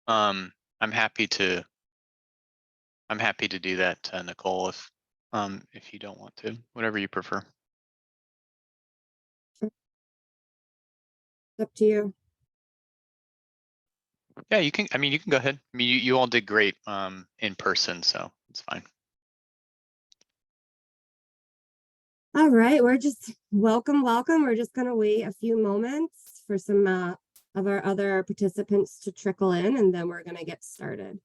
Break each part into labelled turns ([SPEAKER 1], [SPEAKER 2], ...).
[SPEAKER 1] I'm happy to do that, Nicole, if you don't want to, whatever you prefer.
[SPEAKER 2] Up to you.
[SPEAKER 1] Yeah, you can. I mean, you can go ahead. I mean, you all did great in person, so it's fine.
[SPEAKER 2] All right, we're just welcome. We're just going to wait a few moments for some of our other participants to trickle in, and then we're going to get started.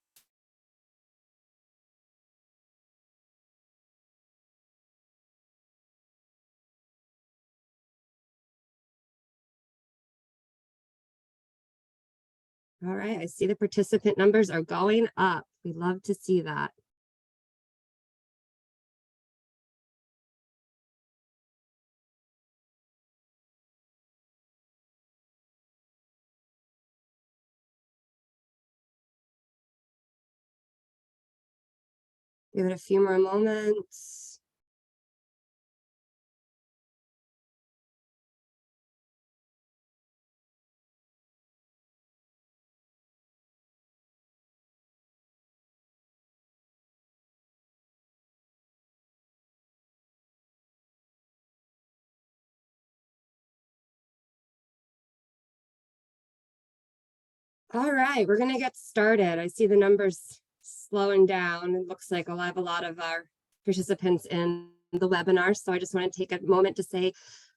[SPEAKER 2] All right, I see the participant numbers are going up. We love to see that. Give it a few more moments. All right, we're going to get started. I see the numbers slowing down. It looks like I'll have a lot of our participants in the webinar. So I just want to take a moment to say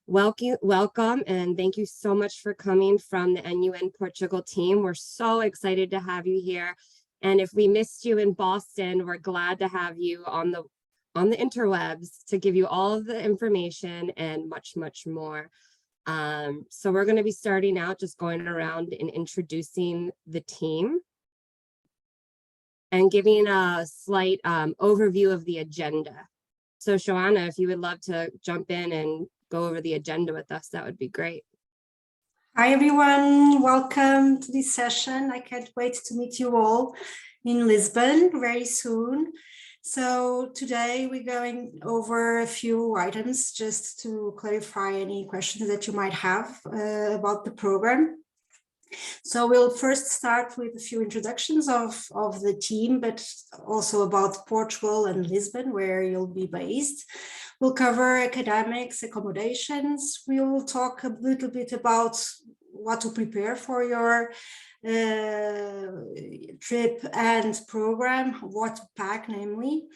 [SPEAKER 2] welcome and thank you so much for coming from the NUN Portugal team. We're so excited to have you here. And if we missed you in Boston, we're glad to have you on the interwebs to give you all of the information and much, much more. So we're going to be starting out just going around and introducing the team and giving a slight overview of the agenda. So Joanna, if you would love to jump in and go over the agenda with us, that would be great.
[SPEAKER 3] Hi, everyone. Welcome to this session. I can't wait to meet you all in Lisbon very soon. So today we're going over a few items just to clarify any questions that you might have about the program. So we'll first start with a few introductions of the team, but also about Portugal and Lisbon, where you'll be based. We'll cover academics, accommodations. We'll talk a little bit about what to prepare for your trip and program, what to pack, namely.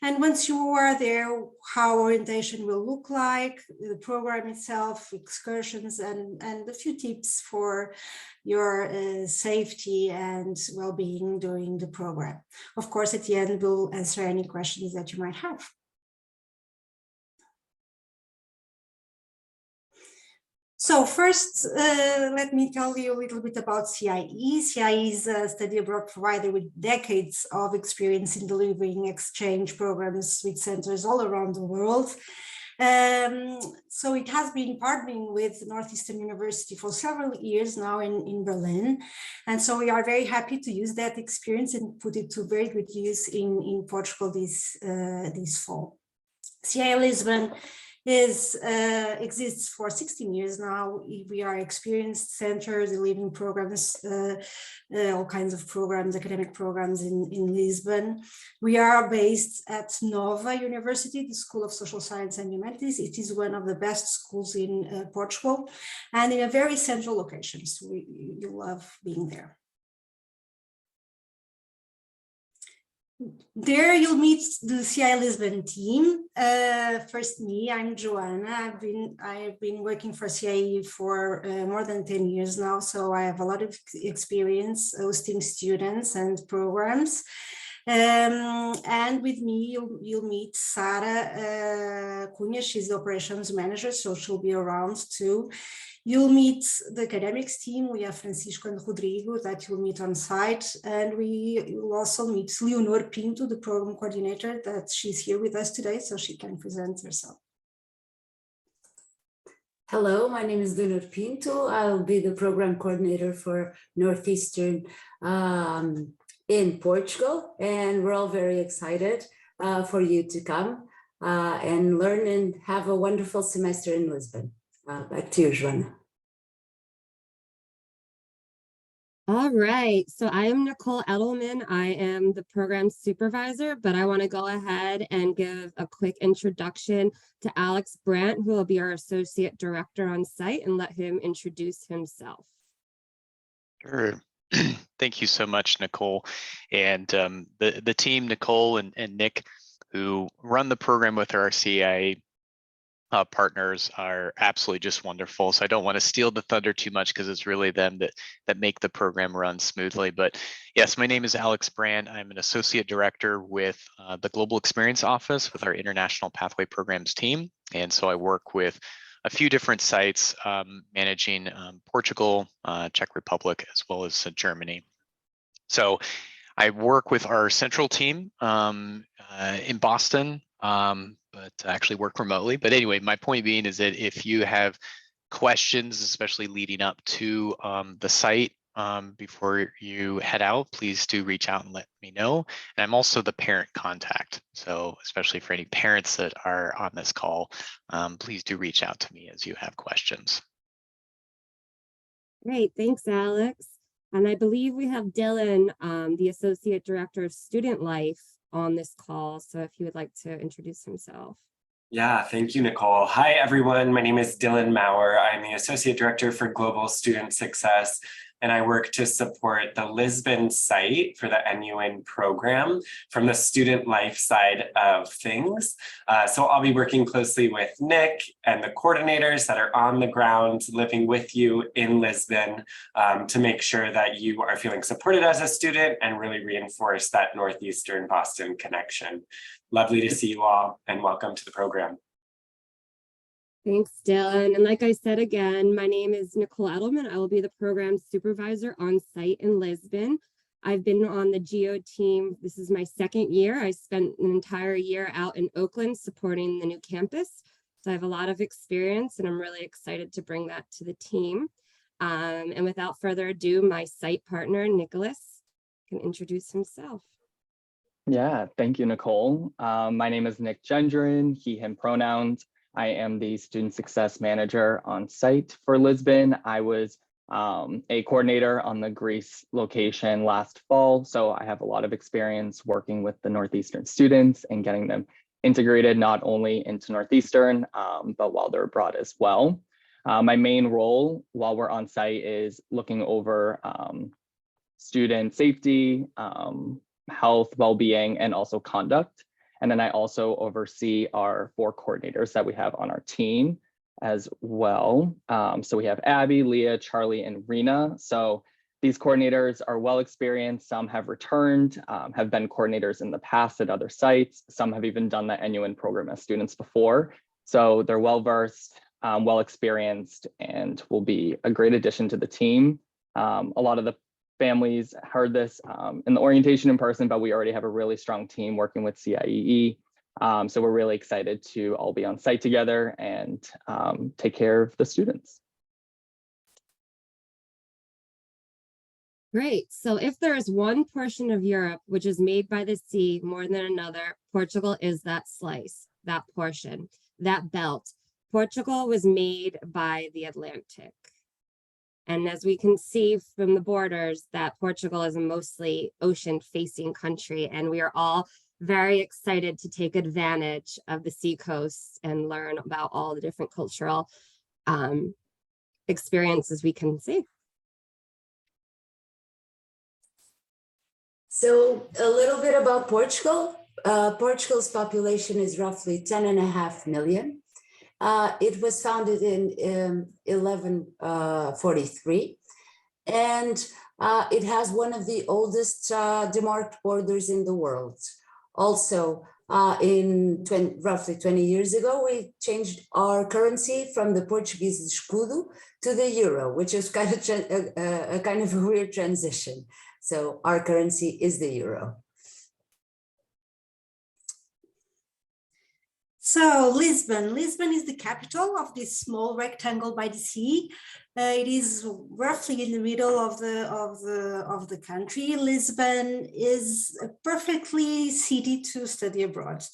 [SPEAKER 3] And once you are there, how orientation will look like, the program itself, excursions, and a few tips for your safety and well-being during the program. Of course, at the end, we'll answer any questions that you might have. So first, let me tell you a little bit about CIE. CIE is a study abroad provider with decades of experience in delivering exchange programs with centers all around the world. So it has been partnering with Northeastern University for several years now in Berlin. And so we are very happy to use that experience and put it to very good use in Portugal this fall. CIE Lisbon exists for 16 years now. We are experienced center delivering programs, all kinds of programs, academic programs in Lisbon. We are based at Nova University, the School of Social Science and Humanities. It is one of the best schools in Portugal and in a very central location. So you love being there. There you'll meet the CIE Lisbon team. First me, I'm Joanna. I've been working for CIE for more than 10 years now, so I have a lot of experience hosting students and programs. And with me, you'll meet Sara Cunha. She's the operations manager, so she'll be around too. You'll meet the academics team. We have Francisco and Rodrigo that you'll meet on site. And you'll also meet Leonor Pinto, the program coordinator, that she's here with us today, so she can present herself.
[SPEAKER 4] Hello, my name is Leonor Pinto. I'll be the program coordinator for Northeastern in Portugal. And we're all very excited for you to come and learn and have a wonderful semester in Lisbon. Back to you, Joanna.
[SPEAKER 2] All right, so I am Nicole Edelman. I am the program supervisor, but I want to go ahead and give a quick introduction to Alex Brandt, who will be our associate director on site, and let him introduce himself.
[SPEAKER 1] Sure. Thank you so much, Nicole. And the team, Nicole and Nick, who run the program with our CIA partners, are absolutely just wonderful. So I don't want to steal the thunder too much because it's really them that make the program run smoothly. But yes, my name is Alex Brand. I'm an associate director with the Global Experience Office with our International Pathway Programs team. And so I work with a few different sites managing Portugal, Czech Republic, as well as Germany. So I work with our central team in Boston, but actually work remotely. But anyway, my point being is that if you have questions, especially leading up to the site before you head out, please do reach out and let me know. And I'm also the parent contact. So especially for any parents that are on this call, please do reach out to me as you have questions.
[SPEAKER 2] Great, thanks, Alex. And I believe we have Dylan, the Associate Director of Student Life, on this call. So if he would like to introduce himself.
[SPEAKER 5] Yeah, thank you, Nicole. Hi, everyone. My name is Dylan Maurer. I'm the Associate Director for Global Student Success, and I work to support the Lisbon site for the NUN program from the student life side of things. So I'll be working closely with Nick and the coordinators that are on the ground living with you in Lisbon to make sure that you are feeling supported as a student and really reinforce that Northeastern Boston connection. Lovely to see you all and welcome to the program.
[SPEAKER 2] Thanks, Dylan. And like I said again, my name is Nicole Edelman. I will be the program supervisor on site in Lisbon. I've been on the GEO team. This is my second year. I spent an entire year out in Oakland supporting the new campus. So I have a lot of experience and I'm really excited to bring that to the team. And without further ado, my site partner, Nicholas, can introduce himself.
[SPEAKER 6] Yeah, thank you, Nicole. My name is Nick Gendron, he, him pronouns. I am the Student Success Manager on site for Lisbon. I was a coordinator on the Greece location last fall, so I have a lot of experience working with the Northeastern students and getting them integrated not only into Northeastern, but while they're abroad as well. My main role while we're on site is looking over student safety, health, well-being, and also conduct. And then I also oversee our 4 coordinators that we have on our team as well. So we have Abby, Leah, Charlie, and Rena. So these coordinators are well experienced. Some have returned, have been coordinators in the past at other sites. Some have even done the NUN program as students before. So they're well-versed, well experienced, and will be a great addition to the team. A lot of the families heard this in the orientation in person, but we already have a really strong team working with CIEE. So we're really excited to all be on site together and take care of the students.
[SPEAKER 2] Great. So if there is one portion of Europe which is made by the sea more than another, Portugal is that slice, that portion, that belt. Portugal was made by the Atlantic. And as we can see from the borders, that Portugal is a mostly ocean-facing country, and we are all very excited to take advantage of the seacoast and learn about all the different cultural experiences we can see.
[SPEAKER 4] So a little bit about Portugal. Portugal's population is roughly 10.5 million. It was founded in 1143, and it has one of the oldest demarked borders in the world. Also, roughly 20 years ago, we changed our currency from the Portuguese escudo to the euro, which is kind of a weird transition. So our currency is the euro.
[SPEAKER 3] So Lisbon is the capital of this small rectangle by the sea. It is roughly in the middle of the country. Lisbon is a perfectly city to study abroad.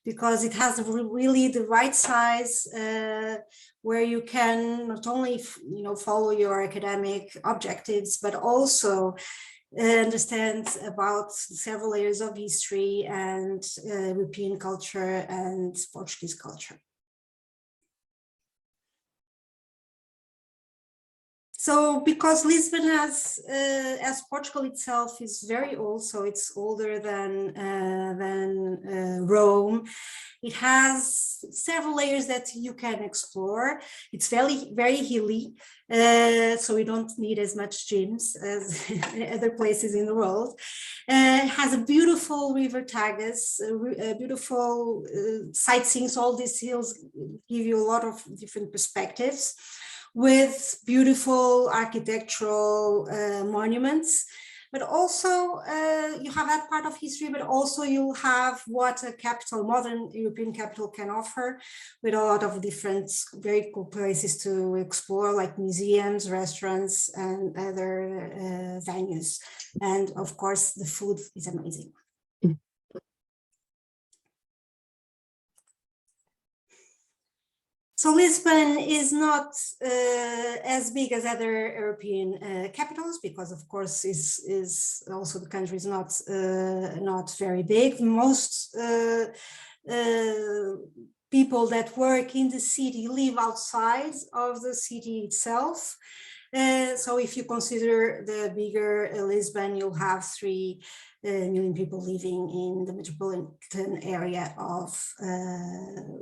[SPEAKER 3] because it has really the right size where you can not only follow your academic objectives, but also understand about several layers of history and European culture and Portuguese culture. So because Lisbon has, as Portugal itself is very old, so it's older than Rome, it has several layers that you can explore. It's very hilly, so we don't need as much gyms as other places in the world. It has a beautiful river Tagus, beautiful sightseeing. So all these hills give you a lot of different perspectives, with beautiful architectural monuments, but also you have that part of history, but also you have what a capital, modern European capital can offer, with a lot of different very cool places to explore, like museums, restaurants, and other venues. And of course, the food is amazing. So Lisbon is not as big as other European capitals, because of course is also the country is not very big. Most people that work in the city live outside of the city itself. So if you consider the bigger Lisbon, you'll have 3 million people living in the metropolitan area of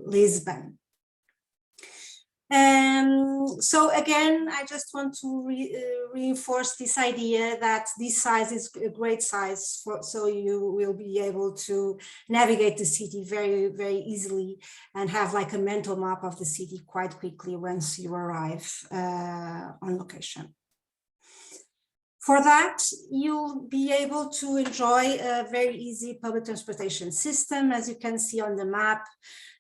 [SPEAKER 3] Lisbon. So again, I just want to reinforce this idea that this size is a great size, so you will be able to navigate the city very easily and have like a mental map of the city quite quickly once you arrive on location. For that, you'll be able to enjoy a very easy public transportation system. As you can see on the map,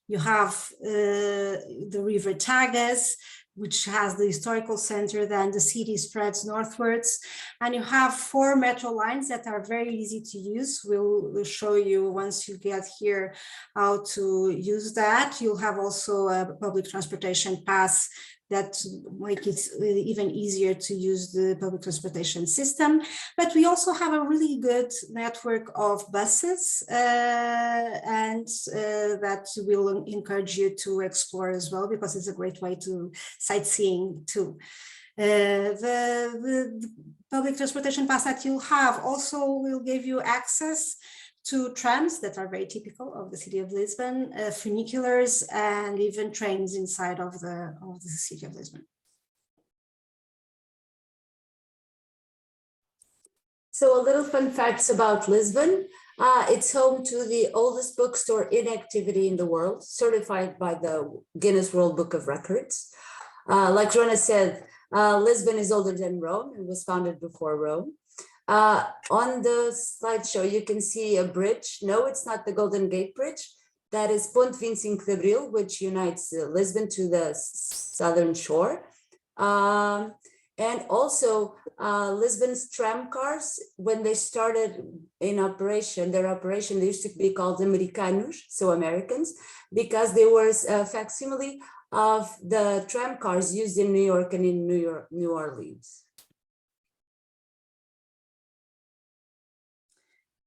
[SPEAKER 3] you have the river Tagus, which has the historical center, then the city spreads northwards, and you have 4 metro lines that are very easy to use. We'll show you once you get here how to use that. You'll have also a public transportation pass that make it even easier to use the public transportation system. But we also have a really good network of buses and that will encourage you to explore as well, because it's a great way to sightseeing too. The public transportation pass that you'll have also will give you access to trams that are very typical of the city of Lisbon, funiculars, and even trains inside of the city of Lisbon.
[SPEAKER 4] So a little fun facts about Lisbon. It's home to the oldest bookstore in activity in the world, certified by the Guinness World Book of Records. Like Joanna said, Lisbon is older than Rome and was founded before Rome. On the slideshow, you can see a bridge. No, it's not the Golden Gate Bridge. That is Ponte 25 de Abril, which unites Lisbon to the southern shore. And also Lisbon's tram cars, when they started in operation, they used to be called Americanos, so Americans, because they were a facsimile of the tram cars used in New York and in New Orleans.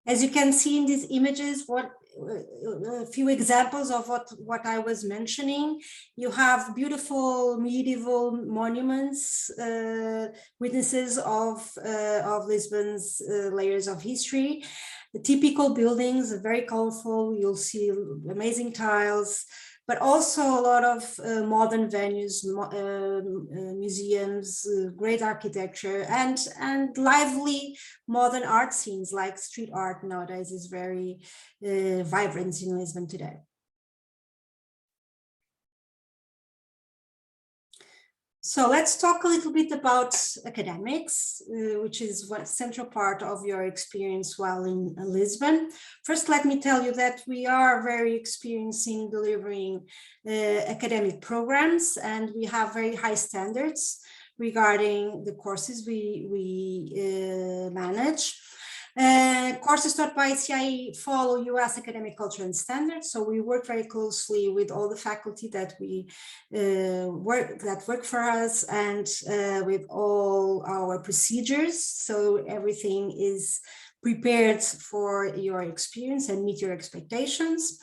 [SPEAKER 3] As you can see in these images, a few examples of what I was mentioning. You have beautiful medieval monuments, witnesses of Lisbon's layers of history. The typical buildings are very colorful. You'll see amazing tiles, but also a lot of modern venues, museums, great architecture, and lively modern art scenes, like street art nowadays is very vibrant in Lisbon today. So let's talk a little bit about academics, which is one central part of your experience while in Lisbon. First, let me tell you that we are very experienced in delivering academic programs, and we have very high standards regarding the courses we manage. Courses taught by CIE follow US academic culture and standards. So we work very closely with all the faculty that we work for us, and with all our procedures. So everything is prepared for your experience and meet your expectations.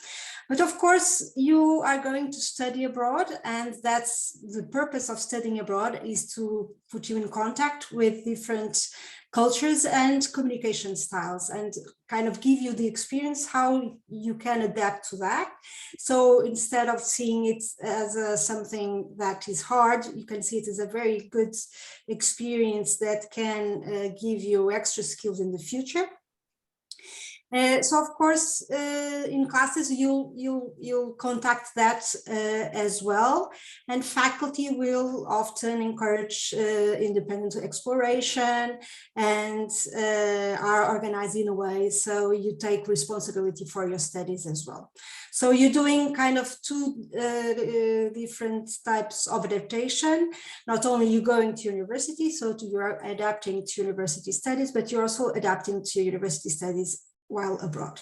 [SPEAKER 3] But of course, you are going to study abroad, and that's the purpose of studying abroad, is to put you in contact with different cultures and communication styles, and kind of give you the experience how you can adapt to that. So instead of seeing it as something that is hard, you can see it as a very good experience that can give you extra skills in the future. So of course, in classes, you'll contact that as well, and faculty will often encourage independent exploration, and are organized in a way so you take responsibility for your studies as well. So you're doing kind of two different types of adaptation. Not only you going to university, so you're adapting to university studies, but you're also adapting to university studies while abroad.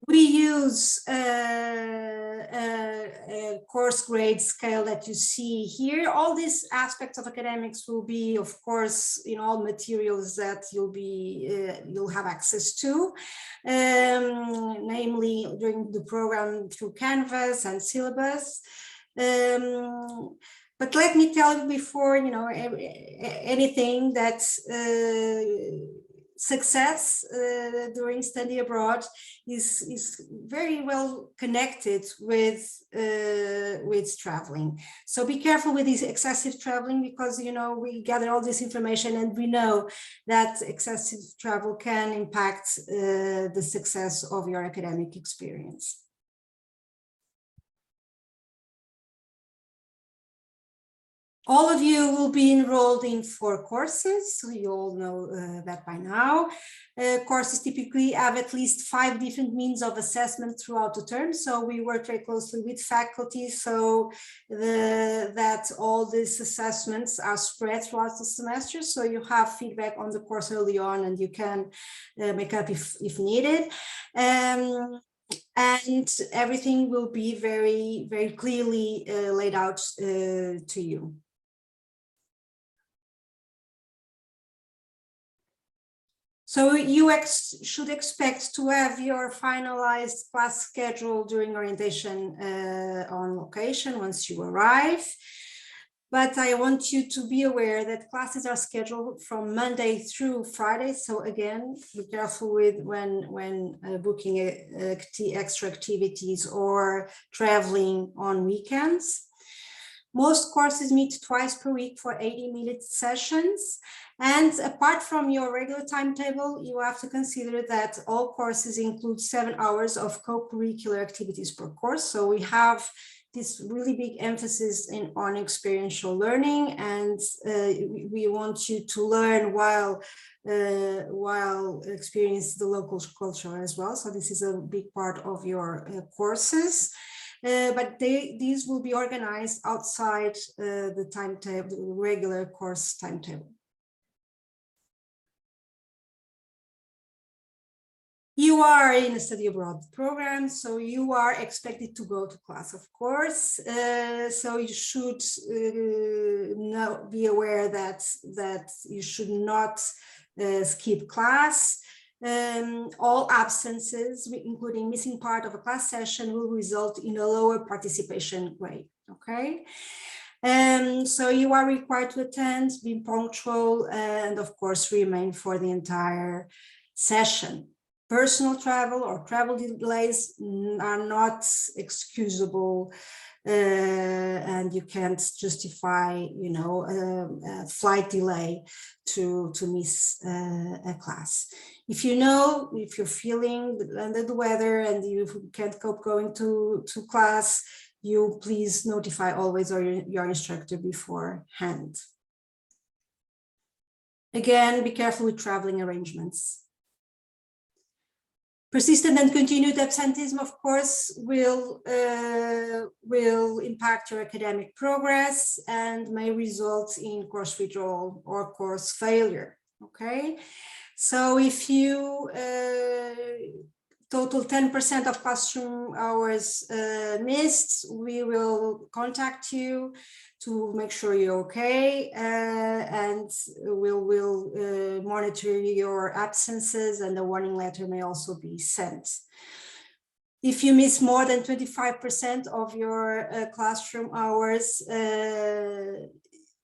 [SPEAKER 3] We use a course grade scale that you see here. All these aspects of academics will be, of course, in all materials that you'll have access to, namely during the program through Canvas and syllabus. But let me tell you before, anything that success during study abroad is very well connected with traveling. So be careful with this excessive traveling, because we gather all this information and we know that excessive travel can impact the success of your academic experience. All of you will be enrolled in 4 courses, so you all know that by now. Courses typically have at least 5 different means of assessment throughout the term, so we work very closely with faculty so that all these assessments are spread throughout the semester, so you have feedback on the course early on and you can make up if needed. And everything will be very, very clearly laid out to you. So you should expect to have your finalized class schedule during orientation on location once you arrive. But I want you to be aware that classes are scheduled from Monday through Friday. So again, be careful with when booking extra activities or traveling on weekends. Most courses meet twice per week for 80-minute sessions. And apart from your regular timetable, you have to consider that all courses include 7 hours of co-curricular activities per course. So we have this really big emphasis on experiential learning, and we want you to learn while experience the local culture as well. So this is a big part of your courses. But these will be organized outside the timetable, the regular course timetable. You are in a study abroad program, so you are expected to go to class, of course. So you should be aware that you should not skip class. All absences, including missing part of a class session, will result in a lower participation rate, okay? So you are required to attend, be punctual, and of course remain for the entire session. Personal travel or travel delays are not excusable, and you can't justify, a flight delay to miss a class. If you're feeling under the weather and you can't cope going to class, you please notify always your instructor beforehand. Again, be careful with traveling arrangements. Persistent and continued absenteeism, of course, will impact your academic progress and may result in course withdrawal or course failure. Okay, so if you total 10% of classroom hours missed, we will contact you to make sure you're okay, and we'll monitor your absences, and a warning letter may also be sent. If you miss more than 25% of your classroom hours,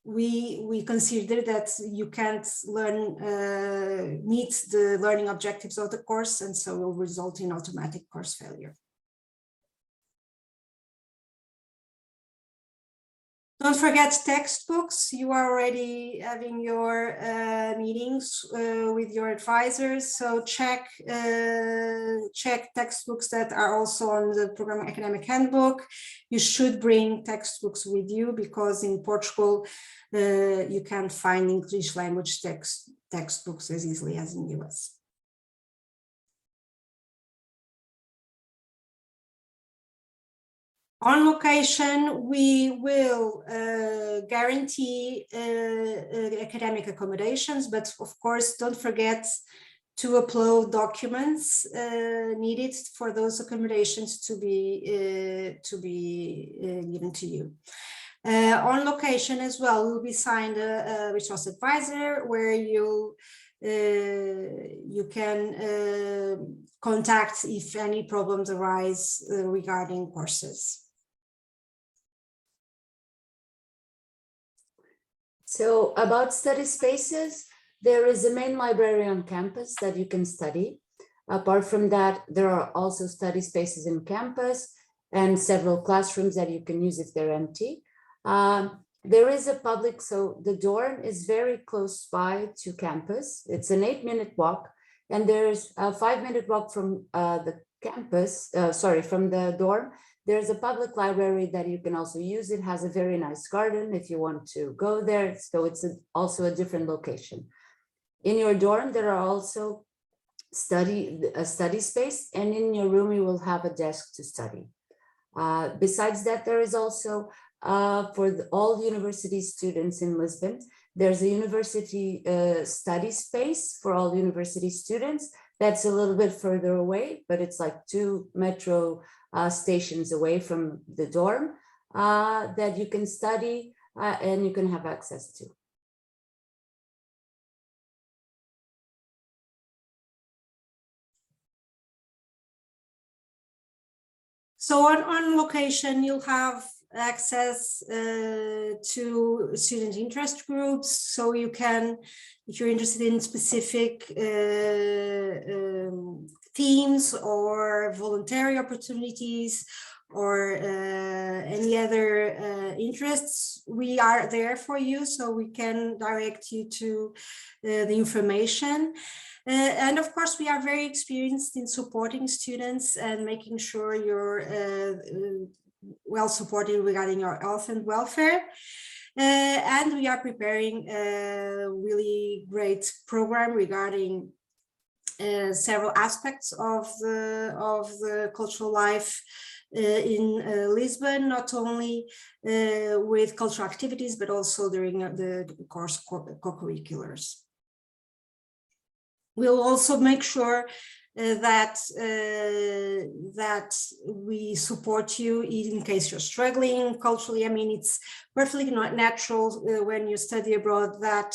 [SPEAKER 3] we consider that you can't meet the learning objectives of the course, and so will result in automatic course failure. Don't forget textbooks. You are already having your meetings with your advisors, so check textbooks that are also on the program academic handbook. You should bring textbooks with you, because in Portugal you can't find English language textbooks as easily as in the US. On location, we will guarantee academic accommodations, but of course, don't forget to upload documents needed for those accommodations to be given to you. On location as well, we'll be assigned a resource advisor where you can contact if any problems arise regarding courses.
[SPEAKER 4] So about study spaces, there is a main library on campus that you can study. Apart from that, there are also study spaces in campus and several classrooms that you can use if they're empty. There is a public, so the dorm is very close by to campus. It's an 8-minute walk, and there's a 5-minute walk from the campus, from the dorm. There's a public library that you can also use. It has a very nice garden if you want to go there. So it's also a different location. In your dorm, there are also a study space, and in your room, you will have a desk to study. Besides that, there is also for all university students in Lisbon, there's a university study space for all university students. That's a little bit further away, but it's like 2 metro stations away from the dorm that you can study and you can have access to.
[SPEAKER 3] So on location, you'll have access to student interest groups. So you can, if you're interested in specific themes or voluntary opportunities or any other interests, we are there for you, so we can direct you to the information. And of course, we are very experienced in supporting students and making sure you're well supported regarding your health and welfare. And we are preparing a really great program regarding several aspects of the cultural life in Lisbon, not only with cultural activities, but also during the course co-curriculars. We'll also make sure that we support you in case you're struggling culturally. I mean, it's perfectly not natural when you study abroad that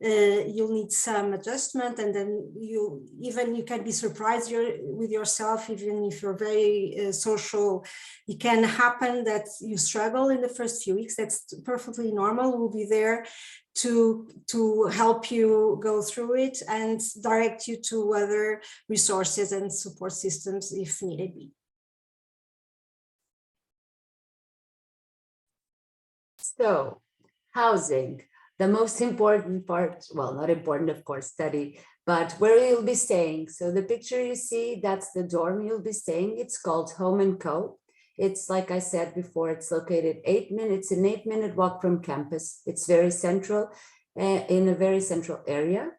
[SPEAKER 3] you'll need some adjustment, and then you can be surprised with yourself, even if you're very social. It can happen that you struggle in the first few weeks. That's perfectly normal. We'll be there to help you go through it and direct you to other resources and support systems if needed be.
[SPEAKER 4] So, housing, the most important part, well, not important, of course, study, but where you'll be staying. So the picture you see, that's the dorm you'll be staying. It's called Home & Co. It's, like I said before, it's located 8 minutes, an 8-minute walk from campus. It's very central, in a very central area.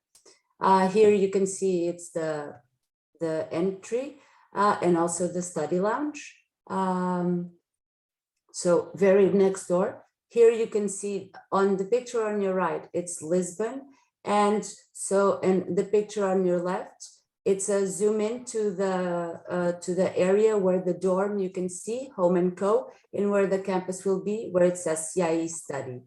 [SPEAKER 4] Here you can see it's the the entry, and also the study lounge. So very next door. Here you can see on the picture on your right, it's Lisbon. And the picture on your left, it's a zoom in to the area where the dorm you can see, Home and Co, and where the campus will be, where it says CIE study.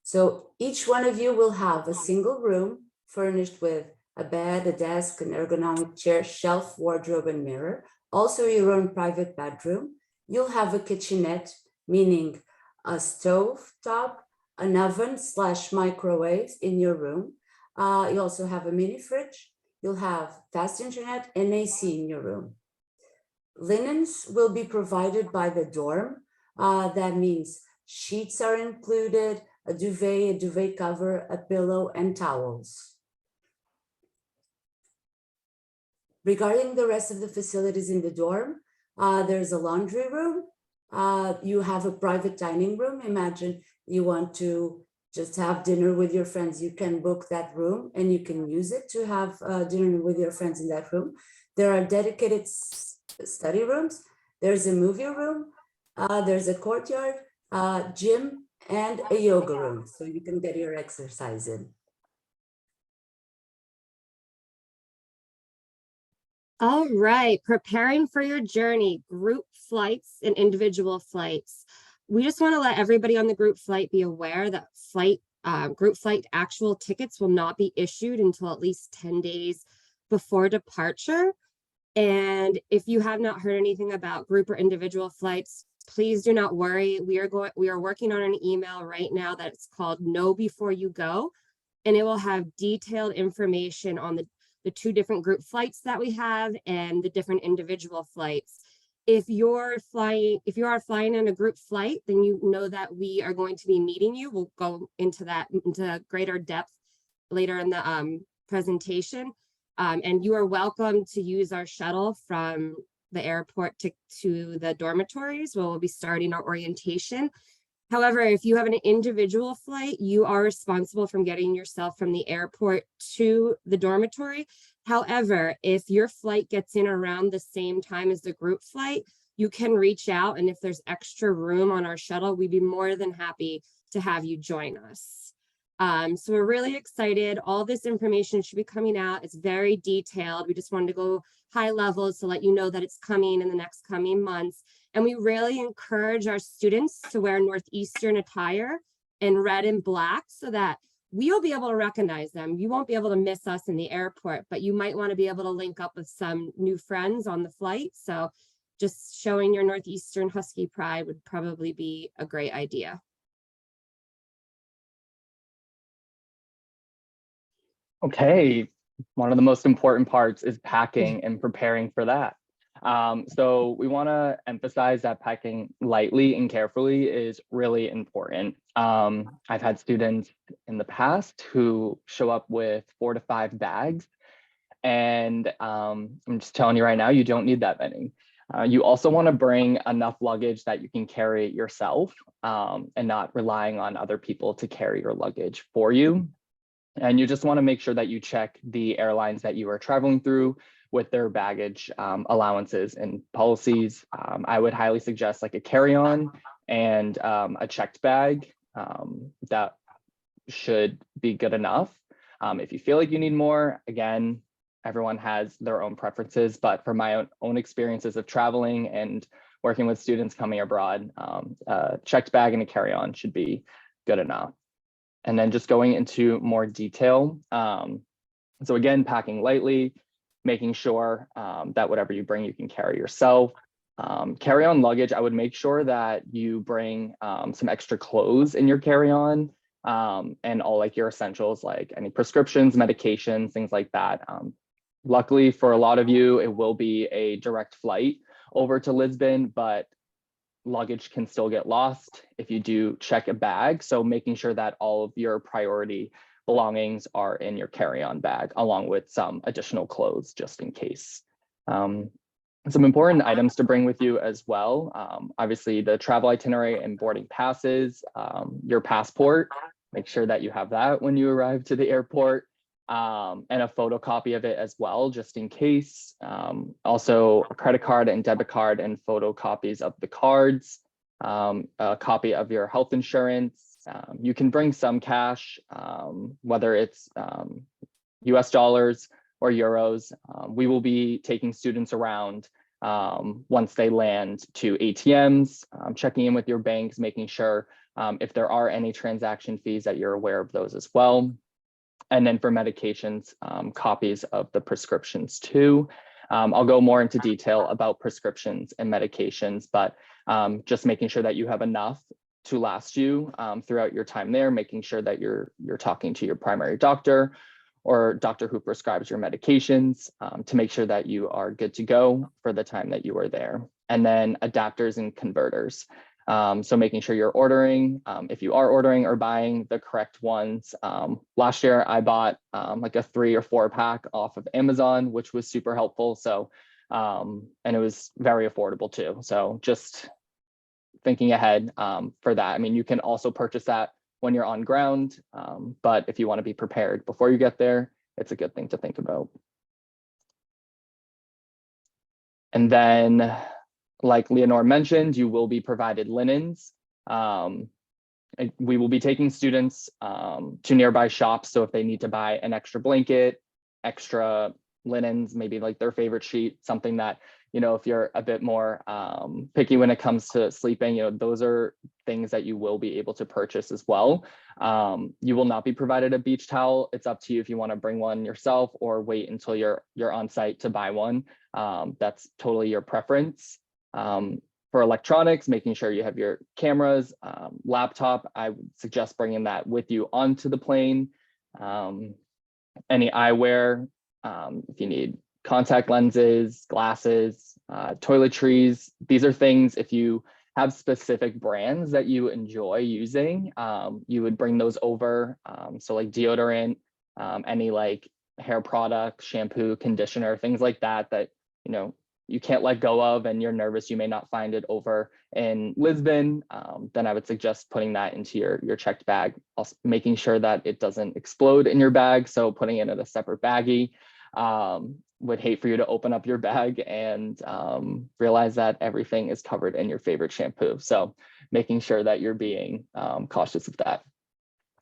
[SPEAKER 4] So each one of you will have a single room furnished with a bed, a desk, an ergonomic chair, shelf, wardrobe, and mirror. Also your own private bedroom. You'll have a kitchenette, meaning a stove top, an oven / microwave in your room. You also have a mini fridge. You'll have fast internet and AC in your room. Linens will be provided by the dorm. That means sheets are included, a duvet cover, a pillow, and towels. Regarding the rest of the facilities in the dorm, there's a laundry room. You have a private dining room. Imagine you want to just have dinner with your friends. You can book that room and you can use it to have dinner with your friends in that room. There are dedicated study rooms. There's a movie room. There's a courtyard, gym, and a yoga room. So you can get your exercise in.
[SPEAKER 2] All right, preparing for your journey, group flights and individual flights. We just want to let everybody on the group flight be aware that group flight actual tickets will not be issued until at least 10 days before departure. And if you have not heard anything about group or individual flights, please do not worry. We are working on an email right now that's called Know Before You Go, and it will have detailed information on the 2 different group flights that we have and the different individual flights. If you are flying in a group flight, then you know that we are going to be meeting you. We'll go into that into greater depth later in the presentation. And you are welcome to use our shuttle from the airport to the dormitories where we'll be starting our orientation. However, if you have an individual flight, you are responsible for getting yourself from the airport to the dormitory. However, if your flight gets in around the same time as the group flight, you can reach out, and if there's extra room on our shuttle, we'd be more than happy to have you join us. So we're really excited. All this information should be coming out. It's very detailed. We just wanted to go high levels to let you know that it's coming in the next coming months. And we really encourage our students to wear Northeastern attire in red and black so that we'll be able to recognize them. You won't be able to miss us in the airport, but you might want to be able to link up with some new friends on the flight. So just showing your Northeastern Husky pride would probably be a great idea.
[SPEAKER 6] Okay, one of the most important parts is packing and preparing for that. So we want to emphasize that packing lightly and carefully is really important. I've had students in the past who show up with 4 to 5 bags, and I'm just telling you right now, you don't need that many. You also want to bring enough luggage that you can carry yourself, and not relying on other people to carry your luggage for you. And you just want to make sure that you check the airlines that you are traveling through with their baggage allowances and policies. I would highly suggest like a carry-on and a checked bag. That should be good enough. If you feel like you need more, again, everyone has their own preferences, but for my own experiences of traveling and working with students coming abroad, a checked bag and a carry-on should be good enough. And then just going into more detail. So again, packing lightly, making sure that whatever you bring, you can carry yourself. Carry-on luggage, I would make sure that you bring some extra clothes in your carry-on, and all like your essentials, like any prescriptions, medications, things like that. Luckily for a lot of you, it will be a direct flight over to Lisbon, but luggage can still get lost if you do check a bag. So making sure that all of your priority belongings are in your carry-on bag, along with some additional clothes just in case. Some important items to bring with you as well. Obviously the travel itinerary and boarding passes, your passport, make sure that you have that when you arrive to the airport. and a photocopy of it as well, just in case. Also a credit card and debit card and photocopies of the cards, a copy of your health insurance. You can bring some cash, whether it's US dollars or euros. We will be taking students around once they land to ATMs, checking in with your banks, making sure if there are any transaction fees that you're aware of those as well. And then for medications, copies of the prescriptions too. I'll go more into detail about prescriptions and medications, but just making sure that you have enough to last you throughout your time there, making sure that you're talking to your primary doctor or doctor who prescribes your medications to make sure that you are good to go for the time that you are there. And then adapters and converters. So making sure you're ordering, if you are ordering or buying the correct ones. Last year, I bought like a 3 or 4 pack off of Amazon, which was super helpful. So, and it was very affordable too. So just thinking ahead for that. I mean, you can also purchase that when you're on ground, but if you want to be prepared before you get there, it's a good thing to think about. And then, like Leonore mentioned, you will be provided linens. We will be taking students to nearby shops. So if they need to buy an extra blanket, extra linens, maybe like their favorite sheet, something that, you know, if you're a bit more picky when it comes to sleeping, you know, those are things that you will be able to purchase as well. You will not be provided a beach towel. It's up to you if you want to bring one yourself or wait until you're on site to buy one. That's totally your preference. For electronics, making sure you have your cameras, laptop, I would suggest bringing that with you onto the plane. Any eyewear, if you need contact lenses, glasses, toiletries, these are things, if you have specific brands that you enjoy using, you would bring those over. So like deodorant, any like hair product, shampoo, conditioner, things like that, you know, you can't let go of and you're nervous you may not find it over in Lisbon, then I would suggest putting that into your checked bag, also making sure that it doesn't explode in your bag. So putting it in a separate baggie. Would hate for you to open up your bag and realize that everything is covered in your favorite shampoo. So making sure that you're being cautious of that.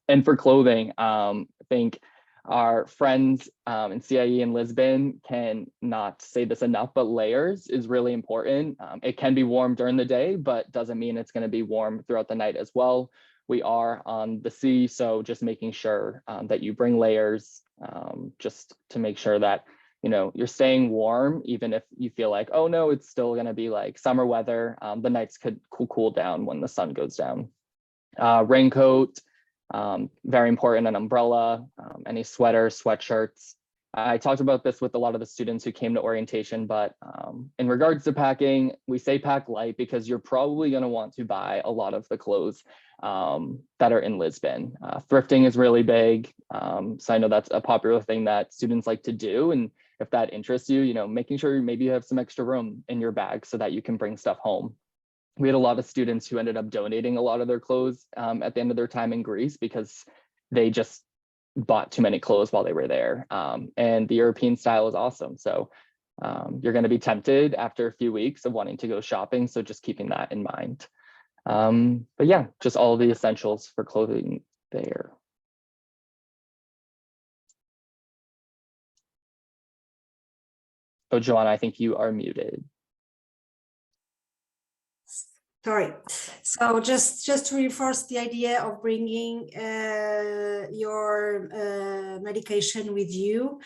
[SPEAKER 6] And for clothing, I think our friends in CIE in Lisbon can not say this enough, but layers is really important. It can be warm during the day, but doesn't mean it's going to be warm throughout the night as well. We are on the sea, so just making sure that you bring layers just to make sure that, you know, you're staying warm, even if you feel like, oh no, it's still going to be like summer weather. The nights could cool down when the sun goes down. Raincoat, very important, an umbrella, any sweaters, sweatshirts. I talked about this with a lot of the students who came to orientation, but in regards to packing, we say pack light because you're probably going to want to buy a lot of the clothes that are in Lisbon. Thrifting is really big. So I know that's a popular thing that students like to do. And if that interests you, you know, making sure maybe you have some extra room in your bag so that you can bring stuff home. We had a lot of students who ended up donating a lot of their clothes at the end of their time in Greece because they just bought too many clothes while they were there. And the European style is awesome. So you're going to be tempted after a few weeks of wanting to go shopping. So just keeping that in mind. But yeah, just all the essentials for clothing there. Oh, Joanna, I think you are muted.
[SPEAKER 3] Sorry. So just to reinforce the idea of bringing your medication with you.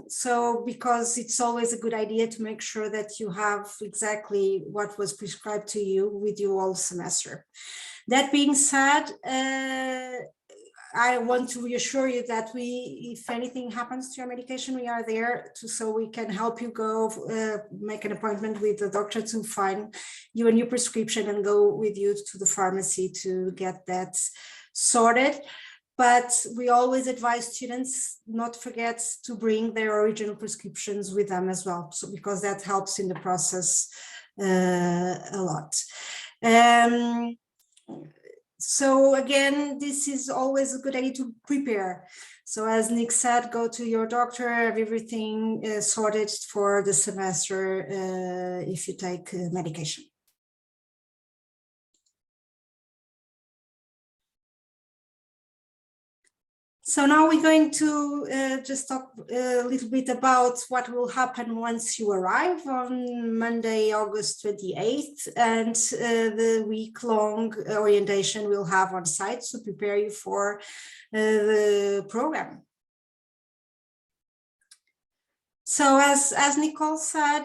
[SPEAKER 3] So because it's always a good idea to make sure that you have exactly what was prescribed to you with you all semester. That being said, I want to reassure you that if anything happens to your medication, we are there so we can help you go make an appointment with the doctor to find you a new prescription and go with you to the pharmacy to get that sorted. But we always advise students not to forget to bring their original prescriptions with them as well, so because that helps in the process a lot. So again, this is always a good idea to prepare. So as Nick said, go to your doctor, have everything sorted for the semester if you take medication. So now we're going to just talk a little bit about what will happen once you arrive on Monday, August 28th, and the week-long orientation we'll have on site to prepare you for the program. So as Nicole said,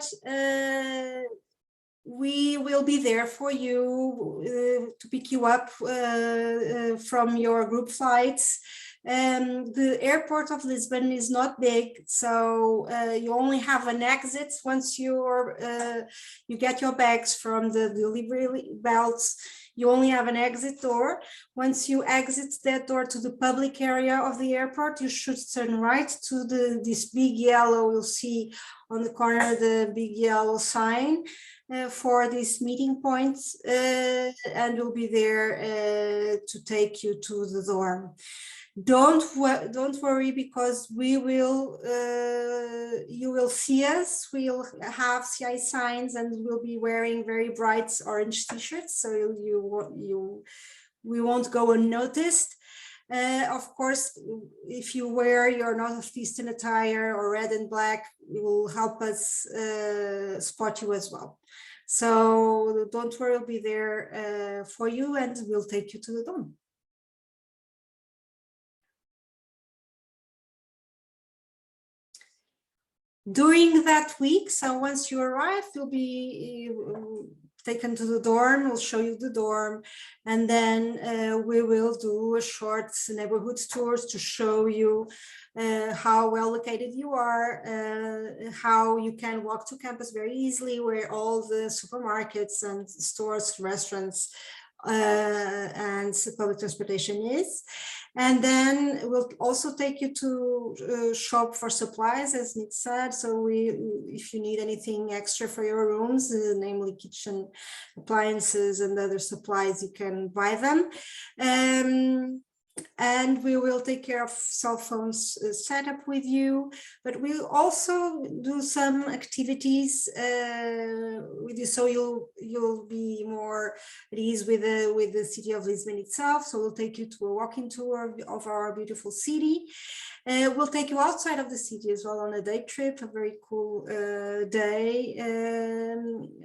[SPEAKER 3] we will be there for you to pick you up from your group flights. The airport of Lisbon is not big, so you only have an exit once you get your bags from the delivery belts. You only have an exit door. Once you exit that door to the public area of the airport, you should turn right to this big yellow, you'll see on the corner, the big yellow sign for these meeting points, and we'll be there to take you to the dorm. Don't worry, because we will you will see us. We'll have CI signs and we'll be wearing very bright orange t-shirts, so we won't go unnoticed. Of course, if you wear your Northeastern attire or red and black, it will help us spot you as well. So don't worry, we'll be there for you, and we'll take you to the dorm. During that week, so once you arrive, you'll be taken to the dorm. We'll show you the dorm, and then we will do a short neighborhood tours to show you how well located you are, how you can walk to campus very easily, where all the supermarkets and stores, restaurants, and public transportation is. And then we'll also take you to shop for supplies, as Nick said. So if you need anything extra for your rooms, namely kitchen appliances and other supplies, you can buy them. And we will take care of cell phones setup with you, but we'll also do some activities with you, so you'll be more at ease with the city of Lisbon itself. So we'll take you to a walking tour of our beautiful city. We'll take you outside of the city as well on a day trip, a very cool day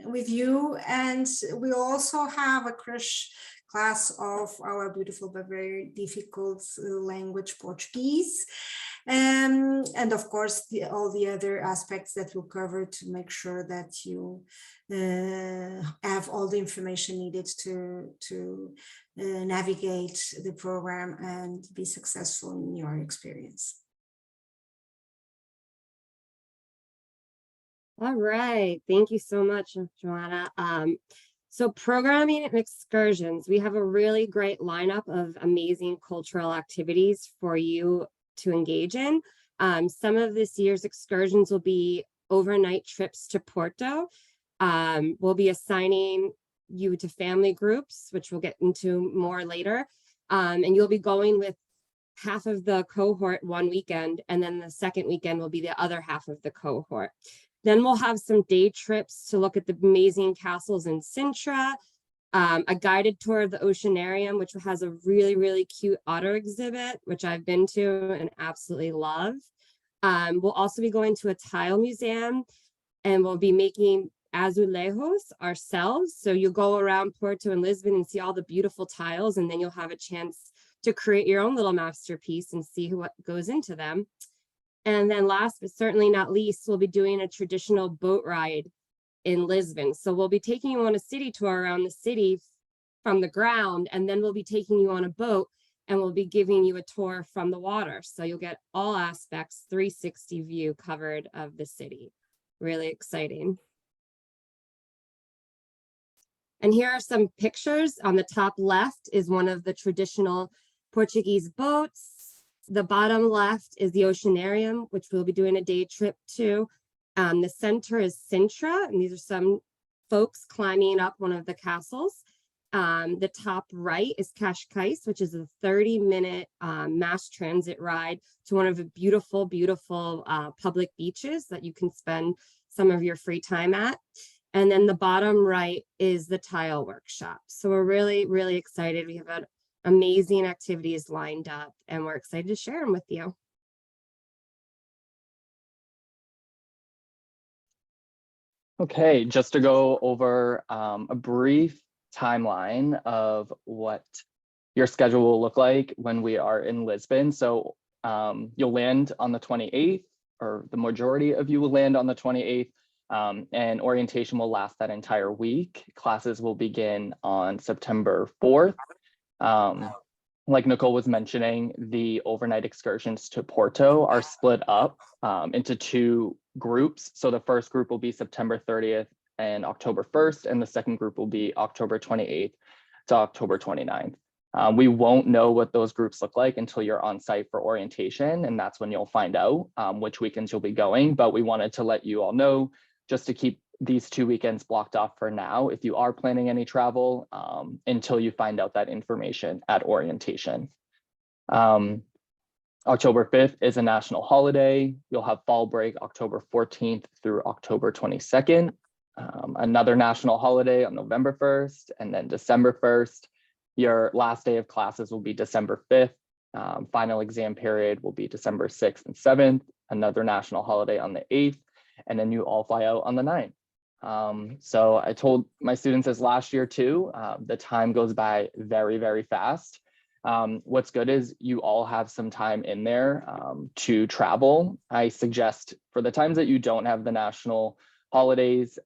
[SPEAKER 3] with you, and we'll also have a crash class of our beautiful but very difficult language, Portuguese, and of course all the other aspects that we'll cover to make sure that you have all the information needed to navigate the program and be successful in your experience.
[SPEAKER 2] All right, thank you so much, Joanna. So programming and excursions, we have a really great lineup of amazing cultural activities for you to engage in. Some of this year's excursions will be overnight trips to Porto. We'll be assigning you to family groups, which we'll get into more later. And you'll be going with half of the cohort one weekend, and then the second weekend will be the other half of the cohort. Then we'll have some day trips to look at the amazing castles in Sintra, a guided tour of the Oceanarium, which has a really, really cute otter exhibit, which I've been to and absolutely love. We'll also be going to a tile museum, and we'll be making azulejos ourselves. So you'll go around Porto and Lisbon and see all the beautiful tiles, and then you'll have a chance to create your own little masterpiece and see what goes into them. And then last but certainly not least, we'll be doing a traditional boat ride in Lisbon. So we'll be taking you on a city tour around the city from the ground, and then we'll be taking you on a boat, and we'll be giving you a tour from the water. So you'll get all aspects, 360 view covered of the city. Really exciting. And here are some pictures. On the top left is one of the traditional Portuguese boats. The bottom left is the Oceanarium, which we'll be doing a day trip to. The center is Sintra, and these are some folks climbing up one of the castles. The top right is Cascais, which is a 30-minute mass transit ride to one of the beautiful, beautiful public beaches that you can spend some of your free time at. And then the bottom right is the tile workshop. So we're really, really excited. We have amazing activities lined up, and we're excited to share them with you.
[SPEAKER 6] Okay, just to go over a brief timeline of what your schedule will look like when we are in Lisbon. So you'll land on the 28th, or the majority of you will land on the 28th, and orientation will last that entire week. Classes will begin on September 4th. Like Nicole was mentioning, the overnight excursions to Porto are split up into 2 groups. So the first group will be September 30th and October 1st, and the second group will be October 28th to October 29th. We won't know what those groups look like until you're on site for orientation, and that's when you'll find out which weekends you'll be going. But we wanted to let you all know, just to keep these 2 weekends blocked off for now, if you are planning any travel, until you find out that information at orientation. October 5th is a national holiday. You'll have fall break October 14th through October 22nd. Another national holiday on November 1st, and then December 1st. Your last day of classes will be December 5th. Final exam period will be December 6th and 7th, another national holiday on the 8th, and then you all fly out on the 9th. So I told my students this last year too, the time goes by very, very fast. What's good is you all have some time in there to travel. I suggest for the times that you don't have the national holidays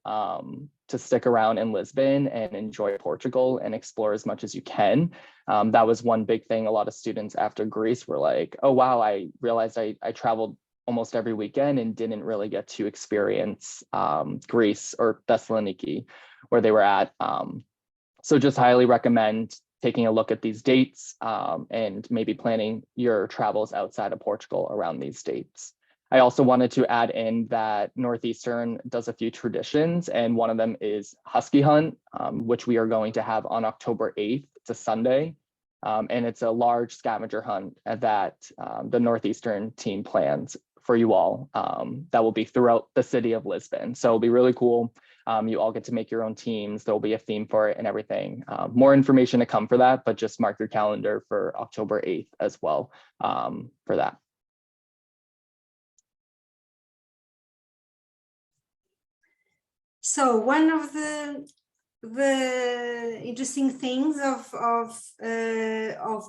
[SPEAKER 6] to stick around in Lisbon and enjoy Portugal and explore as much as you can. That was one big thing. A lot of students after Greece were like, oh, wow, I realized I traveled almost every weekend and didn't really get to experience Greece or Thessaloniki where they were at. So just highly recommend taking a look at these dates and maybe planning your travels outside of Portugal around these dates. I also wanted to add in that Northeastern does a few traditions, and one of them is Husky Hunt, which we are going to have on October 8th. It's a Sunday, and it's a large scavenger hunt that the Northeastern team plans for you all. That will be throughout the city of Lisbon. So it'll be really cool. You all get to make your own teams. There'll be a theme for it and everything. More information to come for that, but just mark your calendar for October 8th as well for that.
[SPEAKER 3] So one of the interesting things of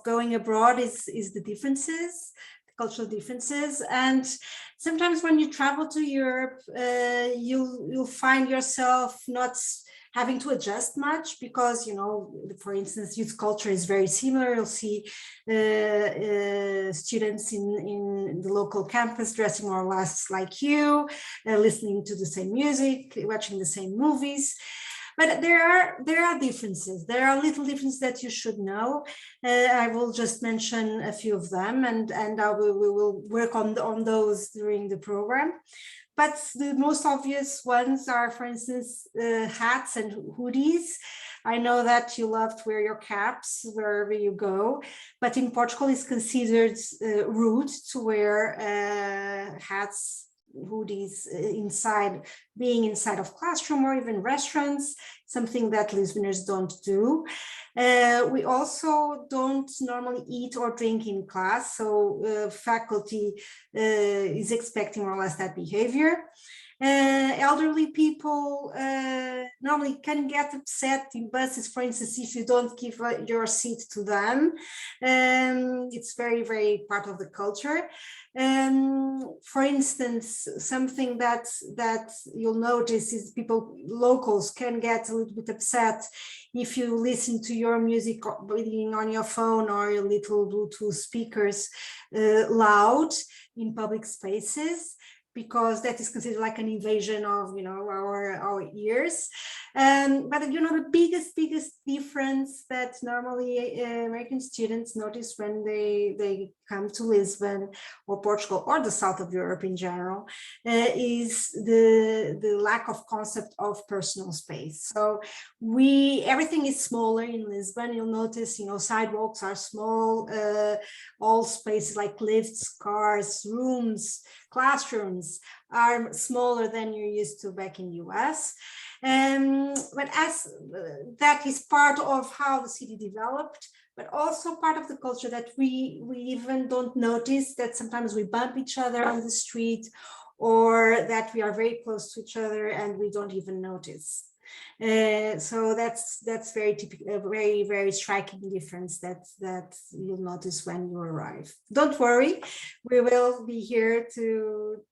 [SPEAKER 3] going abroad is the differences, the cultural differences, and sometimes when you travel to Europe, you'll find yourself not having to adjust much because, you know, for instance, youth culture is very similar. You'll see students in the local campus dressing more or less like you, listening to the same music, watching the same movies. But there are differences. There are little differences that you should know. I will just mention a few of them, and we will work on those during the program. But the most obvious ones are, for instance, hats and hoodies. I know that you love to wear your caps wherever you go, but in Portugal it's considered rude to wear hats, hoodies being inside of classroom or even restaurants, something that Lisboners don't do. We also don't normally eat or drink in class, so faculty is expecting more or less that behavior. Elderly people normally can get upset in buses, for instance, if you don't give your seat to them. It's very, very part of the culture. For instance, something that you'll notice is locals can get a little bit upset if you listen to your music reading on your phone or your little Bluetooth speakers loud in public spaces, because that is considered like an invasion of, you know, our ears. But you know, the biggest difference that normally American students notice when they come to Lisbon or Portugal or the south of Europe in general is the lack of concept of personal space. So everything is smaller in Lisbon. You'll notice, sidewalks are small, all spaces like lifts, cars, rooms, classrooms are smaller than you're used to back in US. But as that is part of how the city developed, but also part of the culture that we even don't notice that sometimes we bump each other on the street, or that we are very close to each other and we don't even notice. So that's very typical, a very, very striking difference that you'll notice when you arrive. Don't worry, we will be here to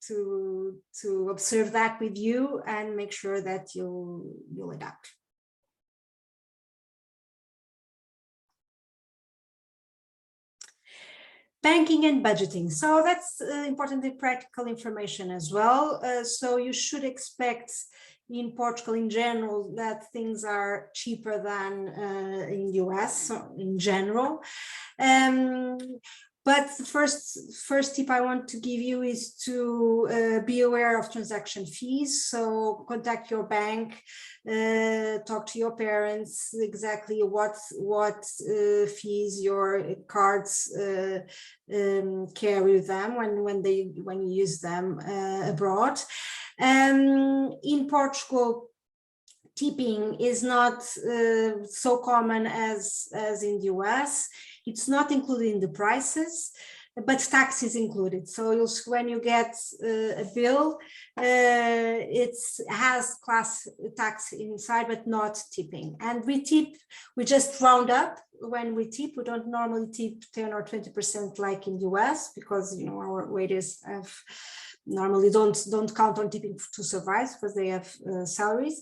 [SPEAKER 3] observe that with you and make sure that you'll adapt. Banking and budgeting. So that's important and practical information as well. So you should expect in Portugal in general that things are cheaper than in US in general. But the first tip I want to give you is to be aware of transaction fees. So contact your bank, talk to your parents exactly what fees your cards carry with them when you use them abroad. In Portugal, tipping is not so common as in the US. It's not included in the prices, but tax is included. So when you get a bill, it has class tax inside, but not tipping. And we just round up when we tip. We don't normally tip 10 or 20% like in the US, because our waiters normally don't count on tipping to survive because they have salaries.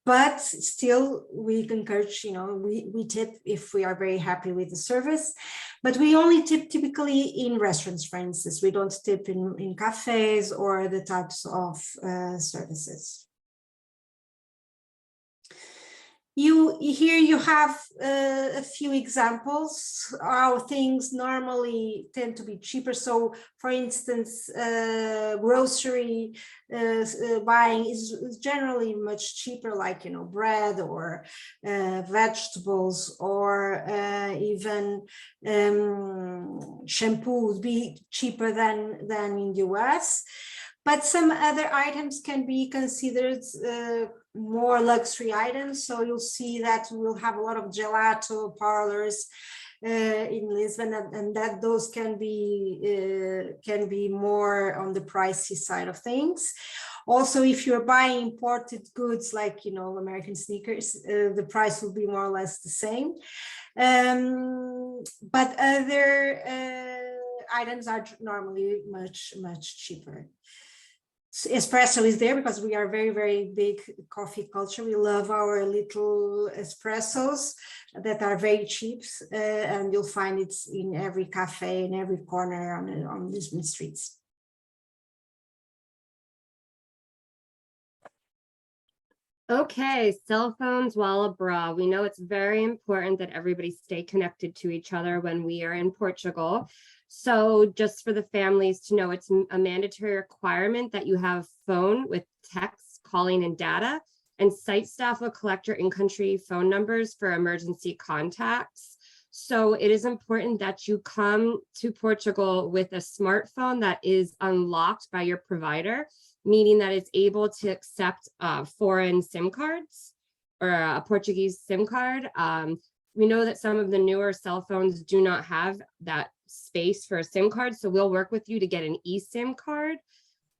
[SPEAKER 3] But still, we encourage, we tip if we are very happy with the service, but we only tip typically in restaurants, for instance. We don't tip in cafes or the types of services. Here you have a few examples how things normally tend to be cheaper. So, for instance, grocery buying is generally much cheaper, like bread or vegetables, or even shampoo would be cheaper than in the US. But some other items can be considered more luxury items. So you'll see that we'll have a lot of gelato parlors in Lisbon, and that those can be more on the pricey side of things. Also, if you're buying imported goods like American sneakers, the price will be more or less the same. But other items are normally much cheaper. Espresso is there because we are very, very big coffee culture. We love our little espressos that are very cheap, and you'll find it in every cafe, in every corner on Lisbon streets.
[SPEAKER 2] Okay, cell phones while abroad. We know it's very important that everybody stay connected to each other when we are in Portugal. So just for the families to know, it's a mandatory requirement that you have phone with text, calling, and data, and site staff will collect your in-country phone numbers for emergency contacts. So it is important that you come to Portugal with a smartphone that is unlocked by your provider, meaning that it's able to accept foreign SIM cards or a Portuguese SIM card. We know that some of the newer cell phones do not have that space for a SIM card, so we'll work with you to get an eSIM card.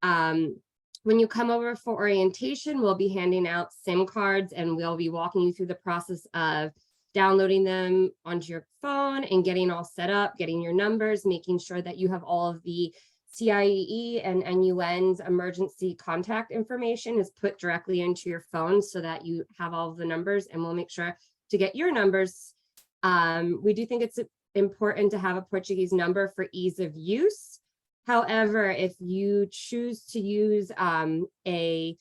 [SPEAKER 2] When you come over for orientation, we'll be handing out SIM cards, and we'll be walking you through the process of downloading them onto your phone and getting all set up, getting your numbers, making sure that you have all of the CIEE and NUN's emergency contact information is put directly into your phone so that you have all of the numbers, and we'll make sure to get your numbers. We do think it's important to have a Portuguese number for ease of use. However, if you choose to use a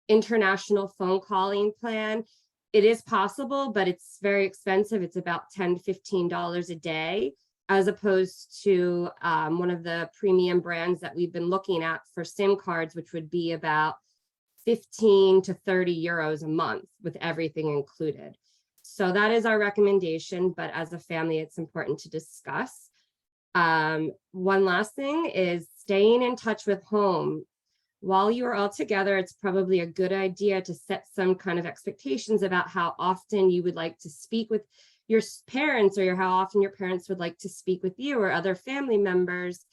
[SPEAKER 2] international phone calling plan, it is possible, but it's very expensive. It's about $10 to $15 a day, as opposed to one of the premium brands that we've been looking at for SIM cards, which would be about 15 to 30 euros a month with everything included. So that is our recommendation, but as a family, it's important to discuss. One last thing is staying in touch with home. While you are all together, it's probably a good idea to set some kind of expectations about how often you would like to speak with your parents, or how often your parents would like to speak with you or other family members,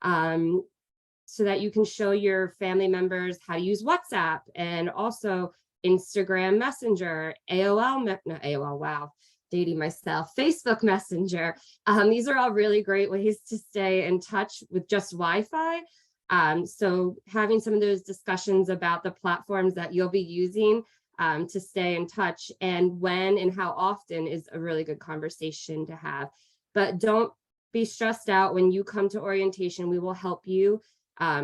[SPEAKER 2] so that you can show your family members how to use WhatsApp and also Instagram Messenger, dating myself, Facebook Messenger. These are all really great ways to stay in touch with just Wi-Fi. So having some of those discussions about the platforms that you'll be using to stay in touch, and when and how often, is a really good conversation to have. But don't be stressed out when you come to orientation. We will help you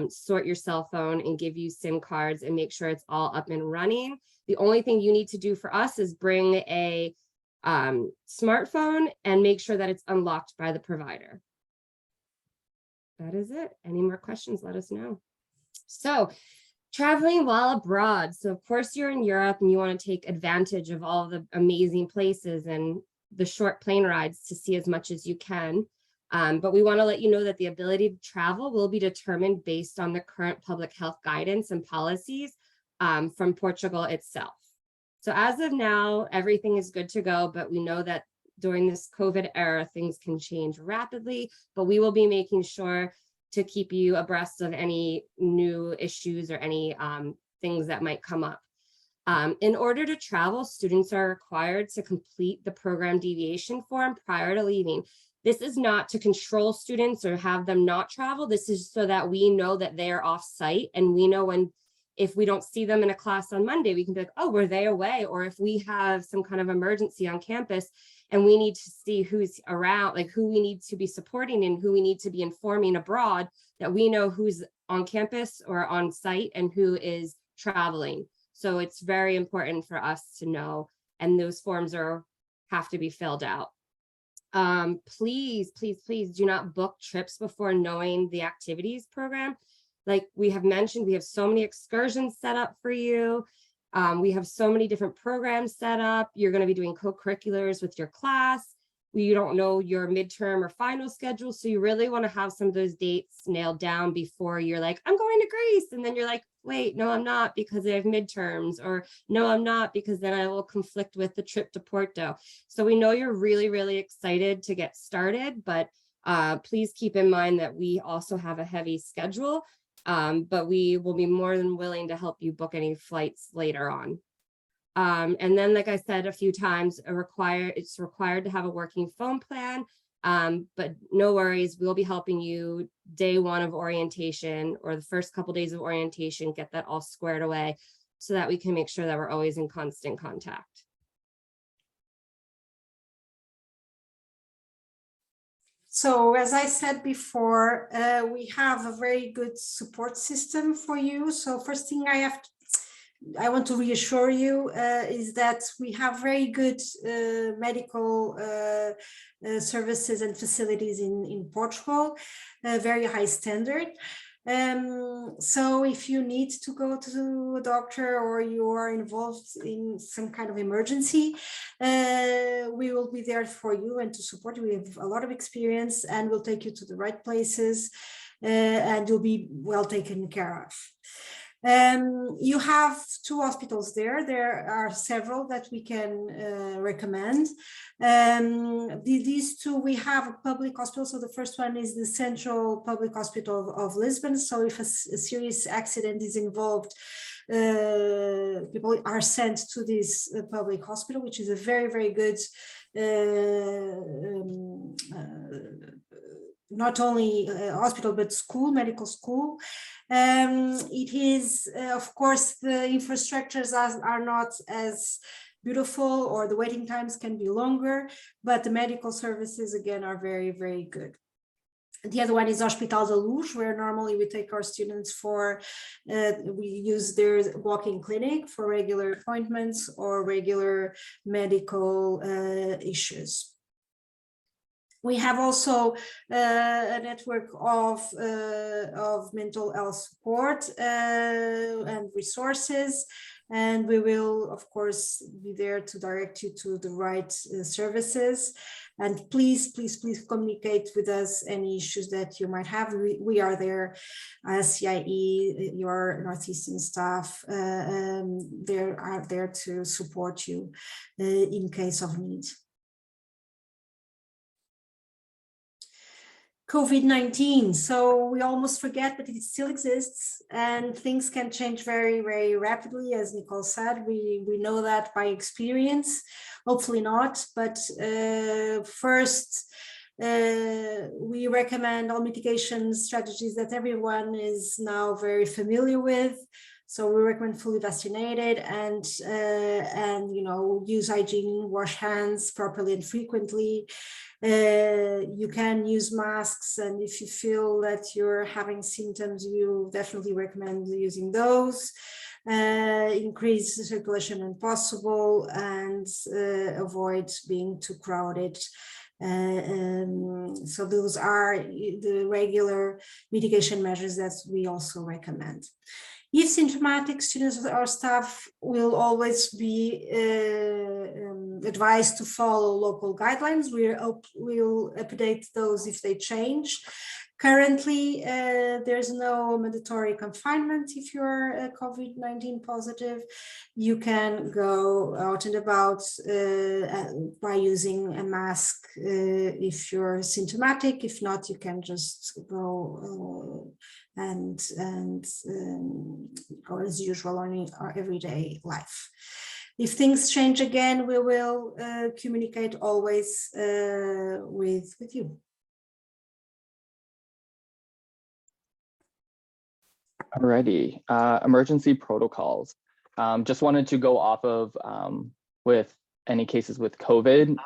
[SPEAKER 2] sort your cell phone and give you SIM cards and make sure it's all up and running. The only thing you need to do for us is bring a smartphone and make sure that it's unlocked by the provider. That is it. Any more questions, let us know. So traveling while abroad. So of course you're in Europe and you want to take advantage of all the amazing places and the short plane rides to see as much as you can. But we want to let you know that the ability to travel will be determined based on the current public health guidance and policies from Portugal itself. So as of now, everything is good to go, but we know that during this COVID era, things can change rapidly, but we will be making sure to keep you abreast of any new issues or any things that might come up. In order to travel, students are required to complete the program deviation form prior to leaving. This is not to control students or have them not travel. This is so that we know that they're off site, and we know when, if we don't see them in a class on Monday, we can be like, oh, were they away? Or if we have some kind of emergency on campus and we need to see who's around, like who we need to be supporting and who we need to be informing abroad, that we know who's on campus or on site and who is traveling. So it's very important for us to know, and those forms have to be filled out. Please, please, please do not book trips before knowing the activities program. Like we have mentioned, we have so many excursions set up for you. We have so many different programs set up. You're going to be doing co-curriculars with your class. You don't know your midterm or final schedule. So you really want to have some of those dates nailed down before you're like, I'm going to Greece. And then you're like, wait, no, I'm not, because I have midterms, or no, I'm not, because then I will conflict with the trip to Porto. So we know you're really, really excited to get started, but please keep in mind that we also have a heavy schedule, but we will be more than willing to help you book any flights later on. And then, like I said a few times, it's required to have a working phone plan, but no worries, we'll be helping you day one of orientation, or the first couple days of orientation, get that all squared away so that we can make sure that we're always in constant contact.
[SPEAKER 3] So as I said before, we have a very good support system for you. So first thing I want to reassure you is that we have very good medical services and facilities in Portugal, very high standard. So if you need to go to a doctor or you are involved in some kind of emergency, we will be there for you and to support you. We have a lot of experience and we'll take you to the right places and you'll be well taken care of. You have 2 hospitals there. There are several that we can recommend. These 2, we have a public hospital. So the first one is the Central Public Hospital of Lisbon. So if a serious accident is involved, people are sent to this public hospital, which is a very, very good not only hospital, but school, medical school. It is, of course, the infrastructures are not as beautiful, or the waiting times can be longer, but the medical services, again, are very, very good. The other one is Hospital da Luz, where normally we take our students for, we use their walk-in clinic for regular appointments or regular medical issues. We have also a network of mental health support and resources, and we will, of course, be there to direct you to the right services. And please, please, please communicate with us any issues that you might have. We are there as CIE, your Northeastern staff, they are there to support you in case of need. COVID-19, so we almost forget, but it still exists, and things can change very, very rapidly, as Nicole said. We know that by experience, hopefully not, but first, we recommend all mitigation strategies that everyone is now very familiar with. So we recommend fully vaccinated and use hygiene, wash hands properly and frequently. You can use masks, and if you feel that you're having symptoms, you definitely recommend using those. Increase the circulation when possible, and avoid being too crowded. So those are the regular mitigation measures that we also recommend. If symptomatic, students or staff will always be advised to follow local guidelines. We'll update those if they change. Currently, there's no mandatory confinement if you're COVID-19 positive. You can go out and about by using a mask if you're symptomatic. If not, you can just go or as usual on our everyday life. If things change again, we will communicate always with you.
[SPEAKER 6] Alrighty, emergency protocols. Just wanted to go off of with any cases with COVID.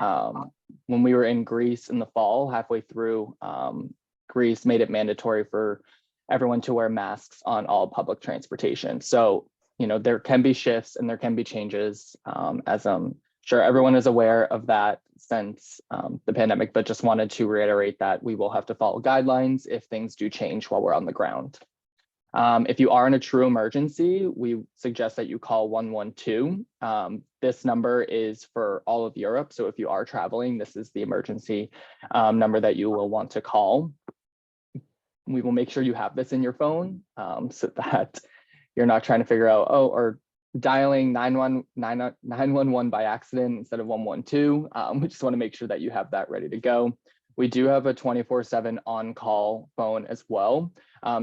[SPEAKER 6] When we were in Greece in the fall, halfway through, Greece made it mandatory for everyone to wear masks on all public transportation. So, there can be shifts and there can be changes, as I'm sure everyone is aware of that since the pandemic, but just wanted to reiterate that we will have to follow guidelines if things do change while we're on the ground. If you are in a true emergency, we suggest that you call 112. This number is for all of Europe. So if you are traveling, this is the emergency number that you will want to call. We will make sure you have this in your phone so that you're not trying to figure out, or dialing 911 by accident instead of 112. We just want to make sure that you have that ready to go. We do have a 24/7 on-call phone as well.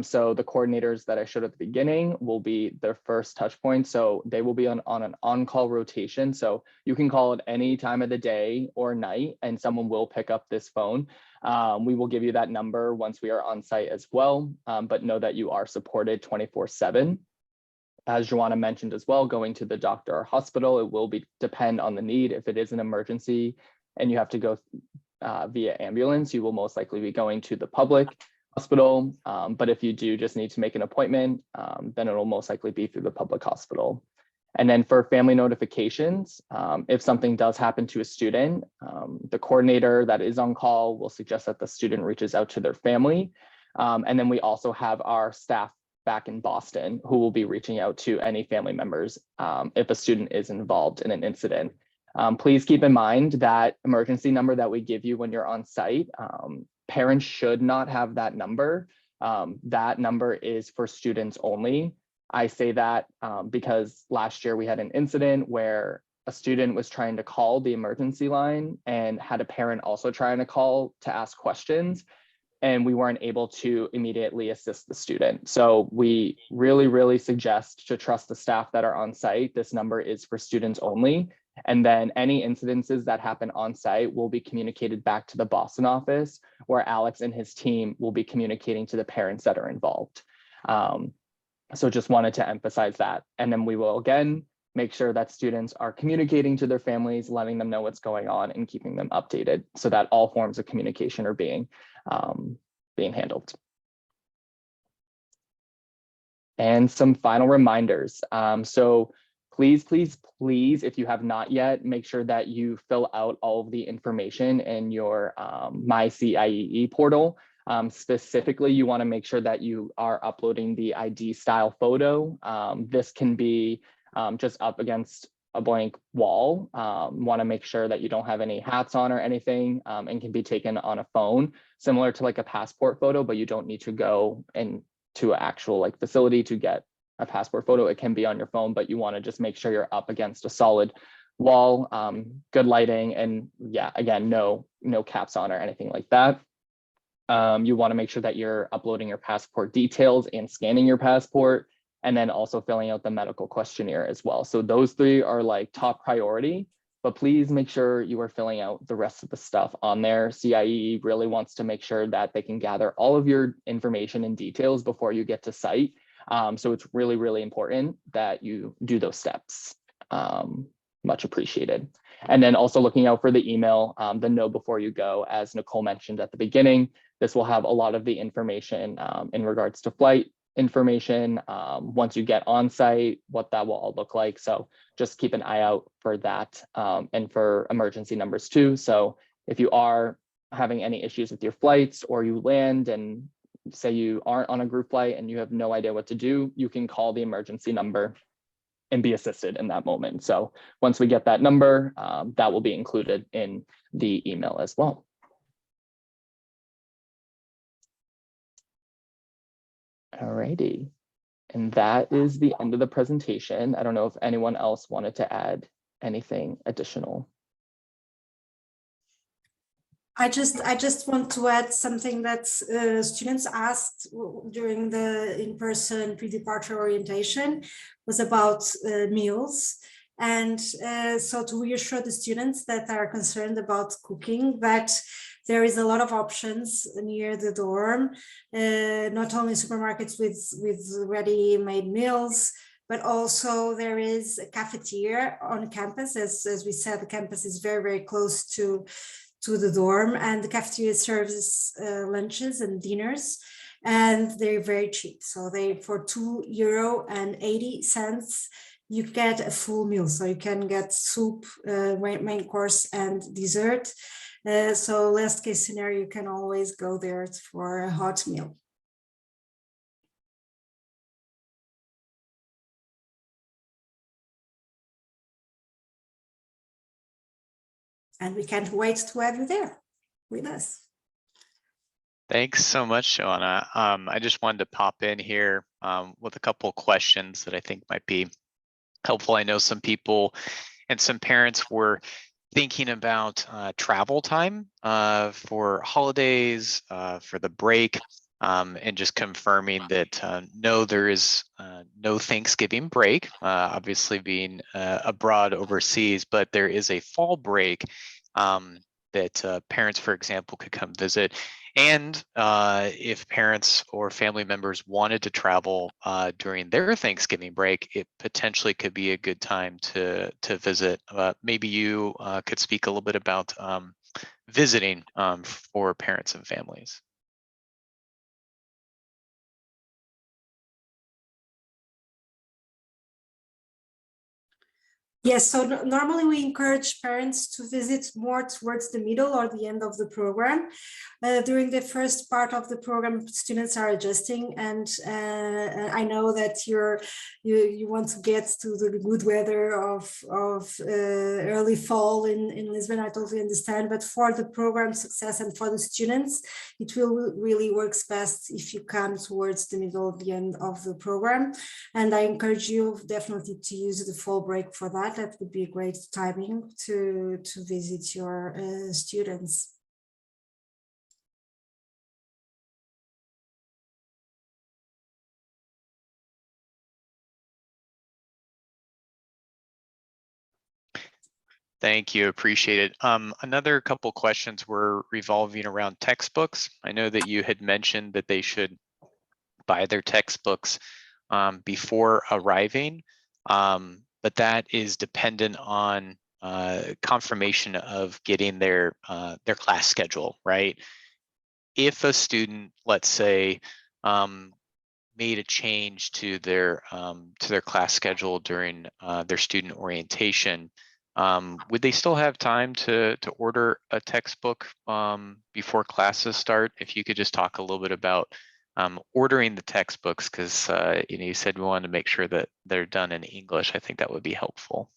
[SPEAKER 6] So the coordinators that I showed at the beginning will be their first touch point. So they will be on an on-call rotation. So you can call at any time of the day or night and someone will pick up this phone. We will give you that number once we are on site as well, but know that you are supported 24/7. As Joanna mentioned as well, going to the doctor or hospital, it will depend on the need. If it is an emergency and you have to go via ambulance, you will most likely be going to the public hospital. But if you do just need to make an appointment, then it will most likely be through the public hospital. And then for family notifications, if something does happen to a student, the coordinator that is on call will suggest that the student reaches out to their family. And then we also have our staff back in Boston who will be reaching out to any family members if a student is involved in an incident. Please keep in mind that emergency number that we give you when you're on site, parents should not have that number. That number is for students only. I say that because last year we had an incident where a student was trying to call the emergency line and had a parent also trying to call to ask questions, and we weren't able to immediately assist the student. So we really, really suggest to trust the staff that are on site. This number is for students only. And then any incidences that happen on site will be communicated back to the Boston office, where Alex and his team will be communicating to the parents that are involved. So just wanted to emphasize that. And then we will again make sure that students are communicating to their families, letting them know what's going on and keeping them updated so that all forms of communication are being being handled. And some final reminders. So please, if you have not yet, make sure that you fill out all of the information in your My CIEE portal. Specifically, you want to make sure that you are uploading the ID style photo. This can be just up against a blank wall. Want to make sure that you don't have any hats on or anything, and can be taken on a phone, similar to like a passport photo, but you don't need to go and to an actual like facility to get a passport photo. It can be on your phone, but you want to just make sure you're up against a solid wall, good lighting, and yeah, again, no caps on or anything like that. You want to make sure that you're uploading your passport details and scanning your passport, and then also filling out the medical questionnaire as well. So those three are like top priority, but please make sure you are filling out the rest of the stuff on there. CIE really wants to make sure that they can gather all of your information and details before you get to site. So it's really, really important that you do those steps. Much appreciated. And then also looking out for the email, the know before you go, as Nicole mentioned at the beginning. This will have a lot of the information in regards to flight information, once you get on site, what that will all look like. So just keep an eye out for that, and for emergency numbers too. So if you are having any issues with your flights, or you land and say you aren't on a group flight and you have no idea what to do, you can call the emergency number and be assisted in that moment. So once we get that number, that will be included in the email as well. Alrighty, and that is the end of the presentation. I don't know if anyone else wanted to add anything additional.
[SPEAKER 3] I just want to add something that students asked during the in-person pre-departure orientation, was about meals. And so to reassure the students that are concerned about cooking, that there is a lot of options near the dorm, not only supermarkets with ready-made meals, but also there is a cafeteria on campus. As we said, the campus is very, very close to the dorm, and the cafeteria serves lunches and dinners, and they're very cheap. So for €2.80, you get a full meal. So you can get soup, main course, and dessert. So last case scenario, you can always go there for a hot meal. And we can't wait to have you there with us.
[SPEAKER 1] Thanks so much, Joanna. I just wanted to pop in here with a couple of questions that I think might be helpful. I know some people and some parents were thinking about travel time for holidays, for the break, and just confirming that no, there is no Thanksgiving break, obviously being abroad overseas, but there is a fall break that parents, for example, could come visit. And if parents or family members wanted to travel during their Thanksgiving break, it potentially could be a good time to visit. Maybe you could speak a little bit about visiting for parents and families.
[SPEAKER 3] Yes, so normally we encourage parents to visit more towards the middle or the end of the program. During the first part of the program, students are adjusting, and I know that you want to get to the good weather of early fall in Lisbon. I totally understand, but for the program success and for the students, it will really works best if you come towards the middle, the end of the program. And I encourage you definitely to use the fall break for that. That would be a great timing to visit your students.
[SPEAKER 1] Thank you, appreciate it. Another couple questions were revolving around textbooks. I know that you had mentioned that they should buy their textbooks before arriving, but that is dependent on confirmation of getting their class schedule, right? if a student, let's say, made a change to their class schedule during their student orientation, would they still have time to order a textbook before classes start? If you could just talk a little bit about ordering the textbooks, because you said we wanted to make sure that they're done in English. I think that would be helpful.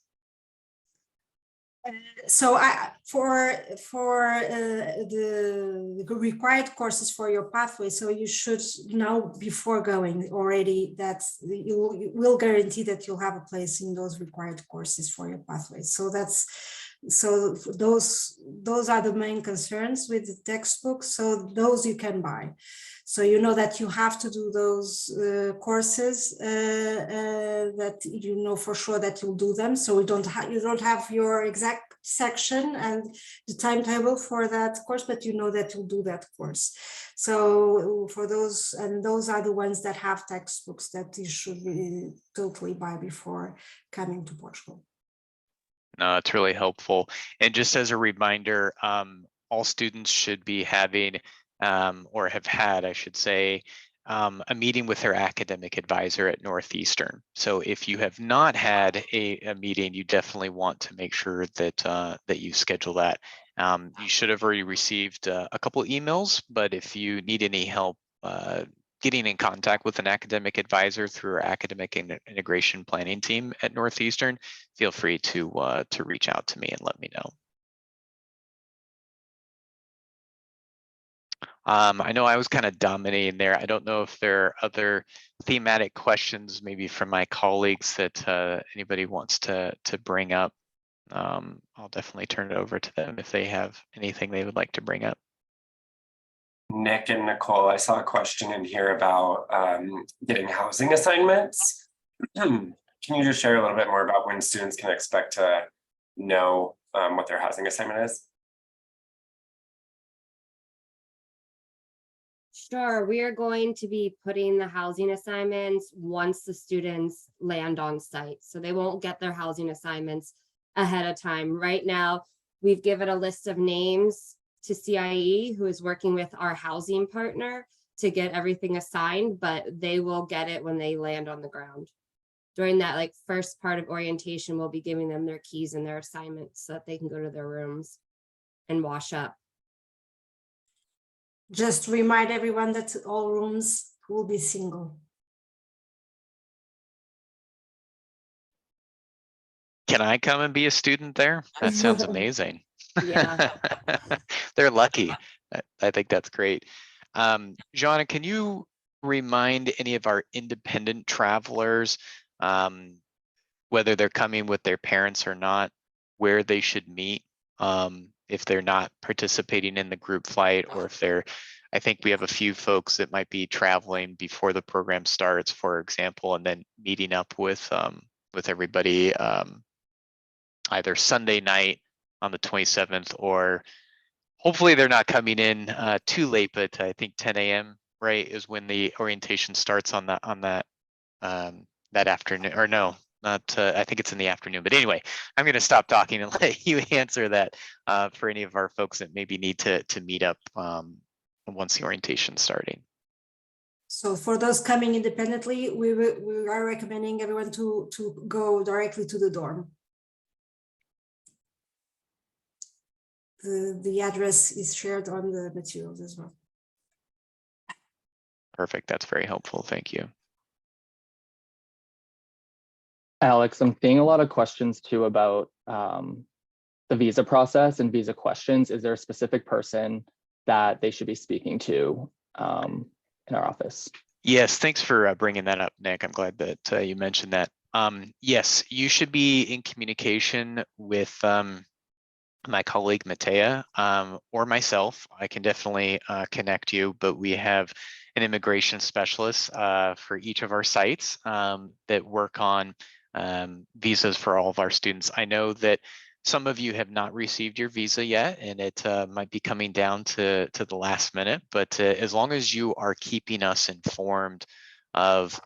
[SPEAKER 3] So for the required courses for your pathway, so you should know before going already that you will guarantee that you'll have a place in those required courses for your pathway. So those are the main concerns with the textbooks. So those you can buy. So you know that you have to do those courses that you know for sure that you'll do them. So you don't have your exact section and the timetable for that course, but you know that you'll do that course. So for those, and those are the ones that have textbooks that you should really totally buy before coming to Portugal.
[SPEAKER 1] No, it's really helpful. And just as a reminder, all students should be having or have had, I should say, a meeting with their academic advisor at Northeastern. So if you have not had a meeting, you definitely want to make sure that that you schedule that. You should have already received a couple emails, but if you need any help getting in contact with an academic advisor through our academic integration planning team at Northeastern, feel free to reach out to me and let me know. I know I was kind of dominating there. I don't know if there are other thematic questions maybe from my colleagues that anybody wants to bring up. I'll definitely turn it over to them if they have anything they would like to bring up.
[SPEAKER 5] Nick and Nicole, I saw a question in here about getting housing assignments. Can you just share a little bit more about when students can expect to know what their housing assignment is?
[SPEAKER 2] Sure, we are going to be putting the housing assignments once the students land on site. So they won't get their housing assignments ahead of time. Right now, we've given a list of names to CIE, who is working with our housing partner to get everything assigned, but they will get it when they land on the ground. During that first part of orientation, we'll be giving them their keys and their assignments so that they can go to their rooms and wash up.
[SPEAKER 3] Just remind everyone that all rooms will be single.
[SPEAKER 1] Can I come and be a student there? That sounds amazing.
[SPEAKER 2] Yeah.
[SPEAKER 1] They're lucky. I think that's great. Jana, can you remind any of our independent travelers, whether they're coming with their parents or not, where they should meet if they're not participating in the group flight, or if they're, I think we have a few folks that might be traveling before the program starts, for example, and then meeting up with everybody either Sunday night on the 27th, or hopefully they're not coming in too late, but I think 10 a.m. right is when the orientation starts on that that afternoon, or no, not I think it's in the afternoon. But anyway, I'm going to stop talking and let you answer that for any of our folks that maybe need to meet up once the orientation starting.
[SPEAKER 3] So for those coming independently, we are recommending everyone to go directly to the dorm. The address is shared on the materials as well.
[SPEAKER 1] Perfect. That's very helpful. Thank you.
[SPEAKER 6] Alex, I'm seeing a lot of questions too about the visa process and visa questions. Is there a specific person that they should be speaking to in our office? Yes,
[SPEAKER 1] thanks for bringing that up, Nick. I'm glad that you mentioned that. Yes, you should be in communication with my colleague Matea or myself. I can definitely connect you, but we have an immigration specialist for each of our sites that work on visas for all of our students. I know that some of you have not received your visa yet, and it might be coming down to the last minute, but as long as you are keeping us informed of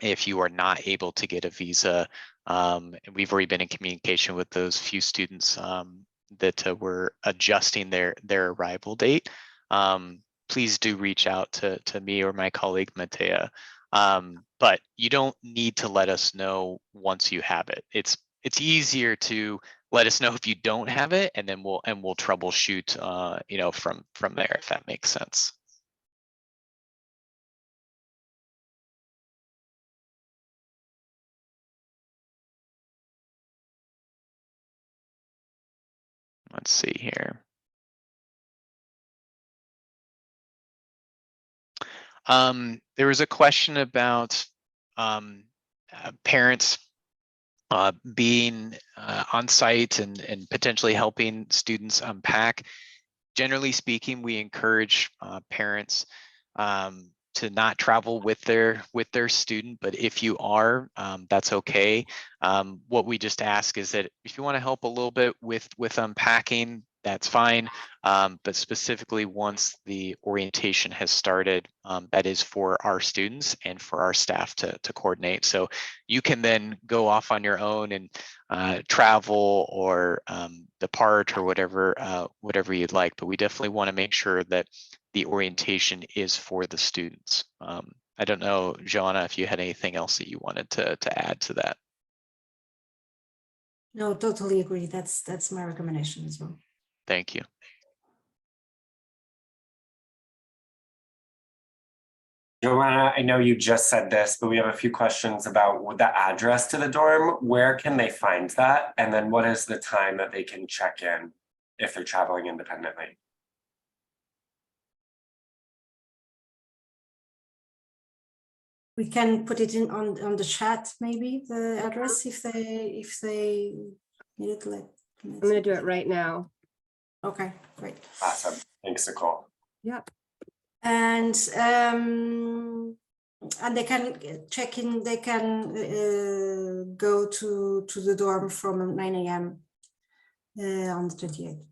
[SPEAKER 1] if you are not able to get a visa, and we've already been in communication with those few students that were adjusting their arrival date. please do reach out to me or my colleague Matea. But you don't need to let us know once you have it. It's easier to let us know if you don't have it, and then we'll troubleshoot from there, if that makes sense. Let's see here. There was a question about parents being on site and potentially helping students unpack. Generally speaking, we encourage parents to not travel with their student, but if you are, that's okay. What we just ask is that if you want to help a little bit with unpacking, that's fine. But specifically, once the orientation has started, that is for our students and for our staff to coordinate. So you can then go off on your own and travel or depart or whatever you'd like. But we definitely want to make sure that the orientation is for the students. I don't know, Joanna, if you had anything else that you wanted to add to that.
[SPEAKER 3] No, totally agree. That's my recommendation as well.
[SPEAKER 1] Thank you.
[SPEAKER 5] Joanna, I know you just said this, but we have a few questions about the address to the dorm. Where can they find that? And then what is the time that they can check in if they're traveling independently?
[SPEAKER 3] We can put it in on the chat, maybe the address if they need it.
[SPEAKER 2] I'm gonna do it right now.
[SPEAKER 3] Okay, great.
[SPEAKER 5] Awesome. Thanks, Nicole.
[SPEAKER 2] Yep.
[SPEAKER 3] And they can check in. They can go to the dorm from 9 a.m. On the 28th.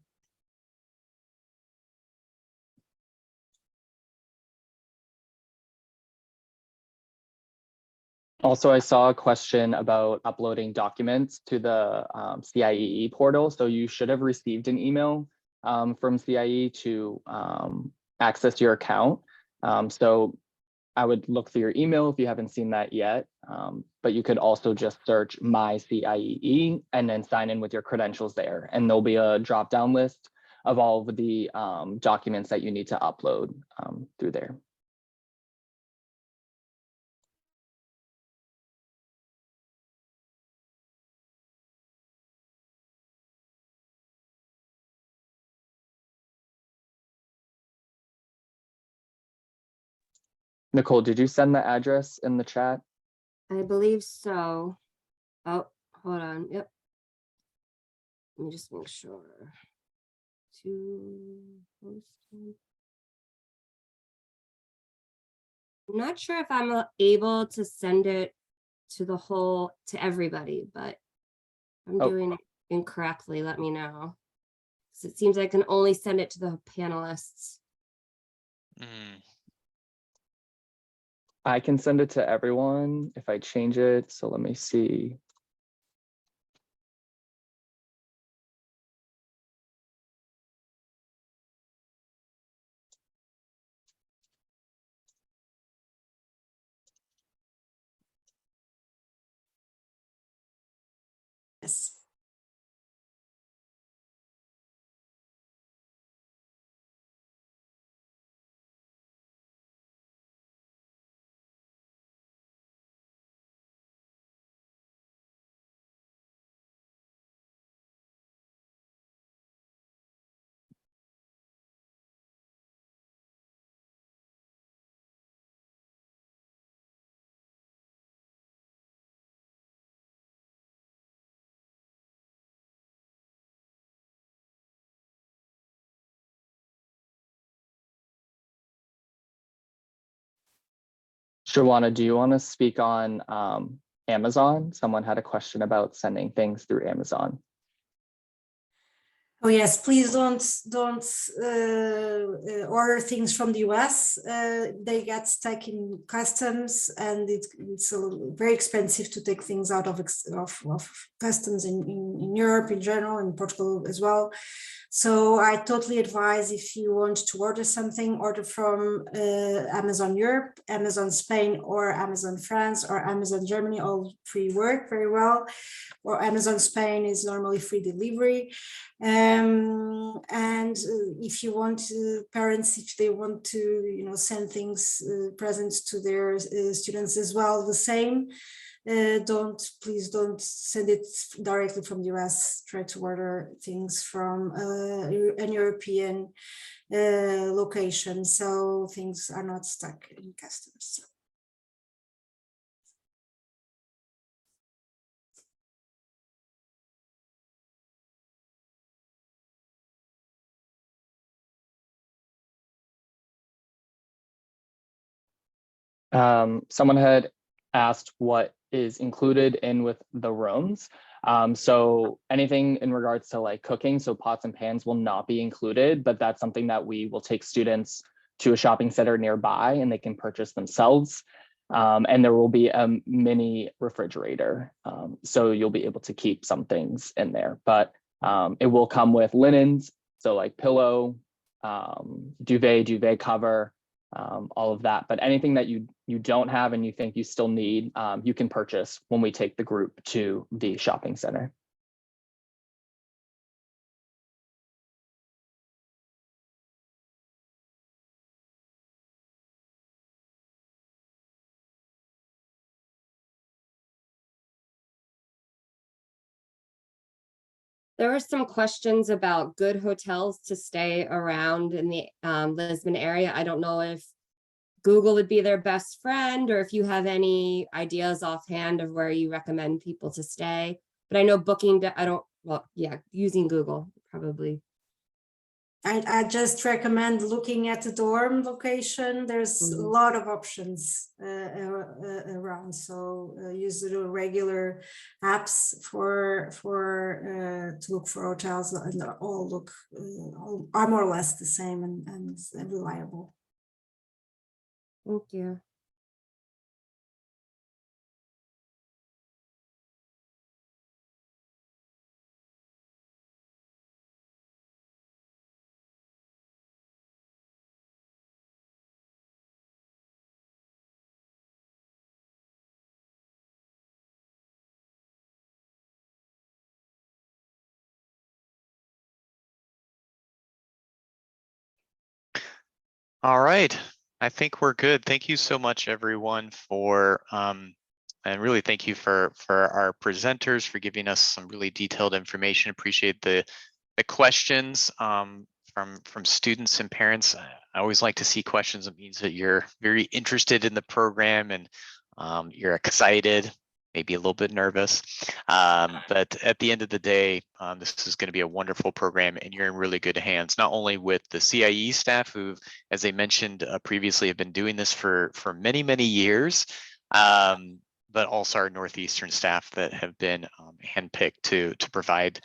[SPEAKER 6] Also, I saw a question about uploading documents to the CIEE portal. So you should have received an email from CIE to access your account. So I would look through your email if you haven't seen that yet. But you could also just search My CIEE and then sign in with your credentials there. And there'll be a drop-down list of all of the documents that you need to upload through there. Nicole, did you send the address in the chat?
[SPEAKER 2] I believe so. Oh, hold on. Yep. Let me just make sure. I'm not sure if I'm able to send it to everybody, but I'm doing it incorrectly. Let me know. Because it seems I can only send it to the panelists.
[SPEAKER 6] I can send it to everyone if I change it. So let me see.
[SPEAKER 3] Yes.
[SPEAKER 6] Shawana, do you want to speak on Amazon? Someone had a question about sending things through Amazon.
[SPEAKER 3] Oh yes, please don't order things from the US. They get stuck in customs, and it's very expensive to take things out of customs in Europe in general, in Portugal as well. So I totally advise, if you want to order something, order from Amazon Europe, Amazon Spain, or Amazon France, or Amazon Germany. All three work very well. Or Amazon Spain is normally free delivery. And if you want parents, if they want to send things, presents to their students as well, the same. Please don't send it directly from the US. Try to order things from an European location, so things are not stuck in customs.
[SPEAKER 6] Someone had asked what is included in with the rooms. So anything in regards to like cooking, so pots and pans will not be included, but that's something that we will take students to a shopping center nearby and they can purchase themselves. And there will be a mini refrigerator. So you'll be able to keep some things in there, but it will come with linens. So like pillow, duvet cover, all of that, but anything that you don't have and you think you still need, you can purchase when we take the group to the shopping center.
[SPEAKER 2] There were some questions about good hotels to stay around in the Lisbon area. I don't know if Google would be their best friend, or if you have any ideas offhand of where you recommend people to stay. But I know using Google probably.
[SPEAKER 3] I just recommend looking at the dorm location. There's a lot of options around, so use the regular apps for to look for hotels, and all are more or less the same and reliable.
[SPEAKER 2] Thank you.
[SPEAKER 1] All right, I think we're good. Thank you so much, everyone, for and really thank you for our presenters for giving us some really detailed information. Appreciate the questions from students and parents. I always like to see questions. It means that you're very interested in the program and you're excited, maybe a little bit nervous. But at the end of the day, this is going to be a wonderful program, and you're in really good hands, not only with the CIE staff who, as I mentioned previously, have been doing this for many, many years, but also our Northeastern staff that have been handpicked to provide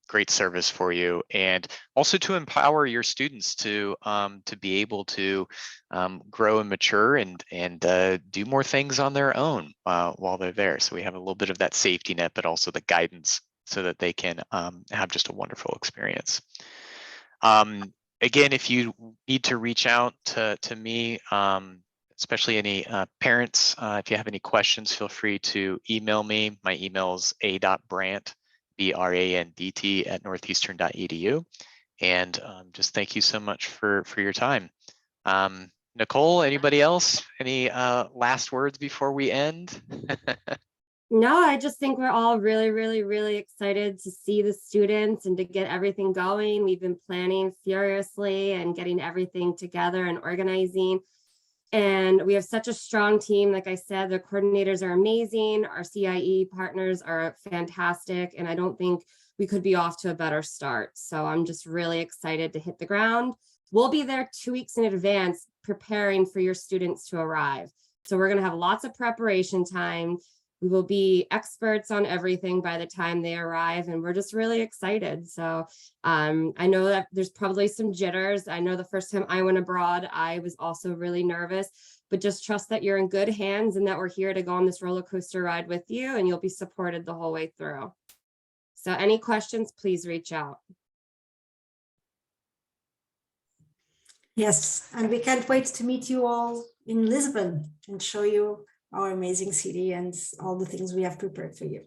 [SPEAKER 1] great service for you, and also to empower your students to be able to grow and mature and do more things on their own while they're there. So we have a little bit of that safety net, but also the guidance so that they can have just a wonderful experience. Again, if you need to reach out to me, especially any parents, if you have any questions, feel free to email me. My email is a.brandt, BRANDT, @northeastern.edu. And just thank you so much for your time. Nicole, anybody else? Any last words before we end?
[SPEAKER 2] No, I just think we're all really, really, really excited to see the students and to get everything going. We've been planning furiously and getting everything together and organizing. And we have such a strong team. Like I said, the coordinators are amazing. Our CIE partners are fantastic. And I don't think we could be off to a better start. So I'm just really excited to hit the ground. We'll be there 2 weeks in advance preparing for your students to arrive. So we're going to have lots of preparation time. We will be experts on everything by the time they arrive, and we're just really excited. So I know that there's probably some jitters. I know the first time I went abroad, I was also really nervous, but just trust that you're in good hands and that we're here to go on this roller coaster ride with you, and you'll be supported the whole way through. So any questions, please reach out.
[SPEAKER 3] Yes, and we can't wait to meet you all in Lisbon and show you our amazing city and all the things we have prepared for you.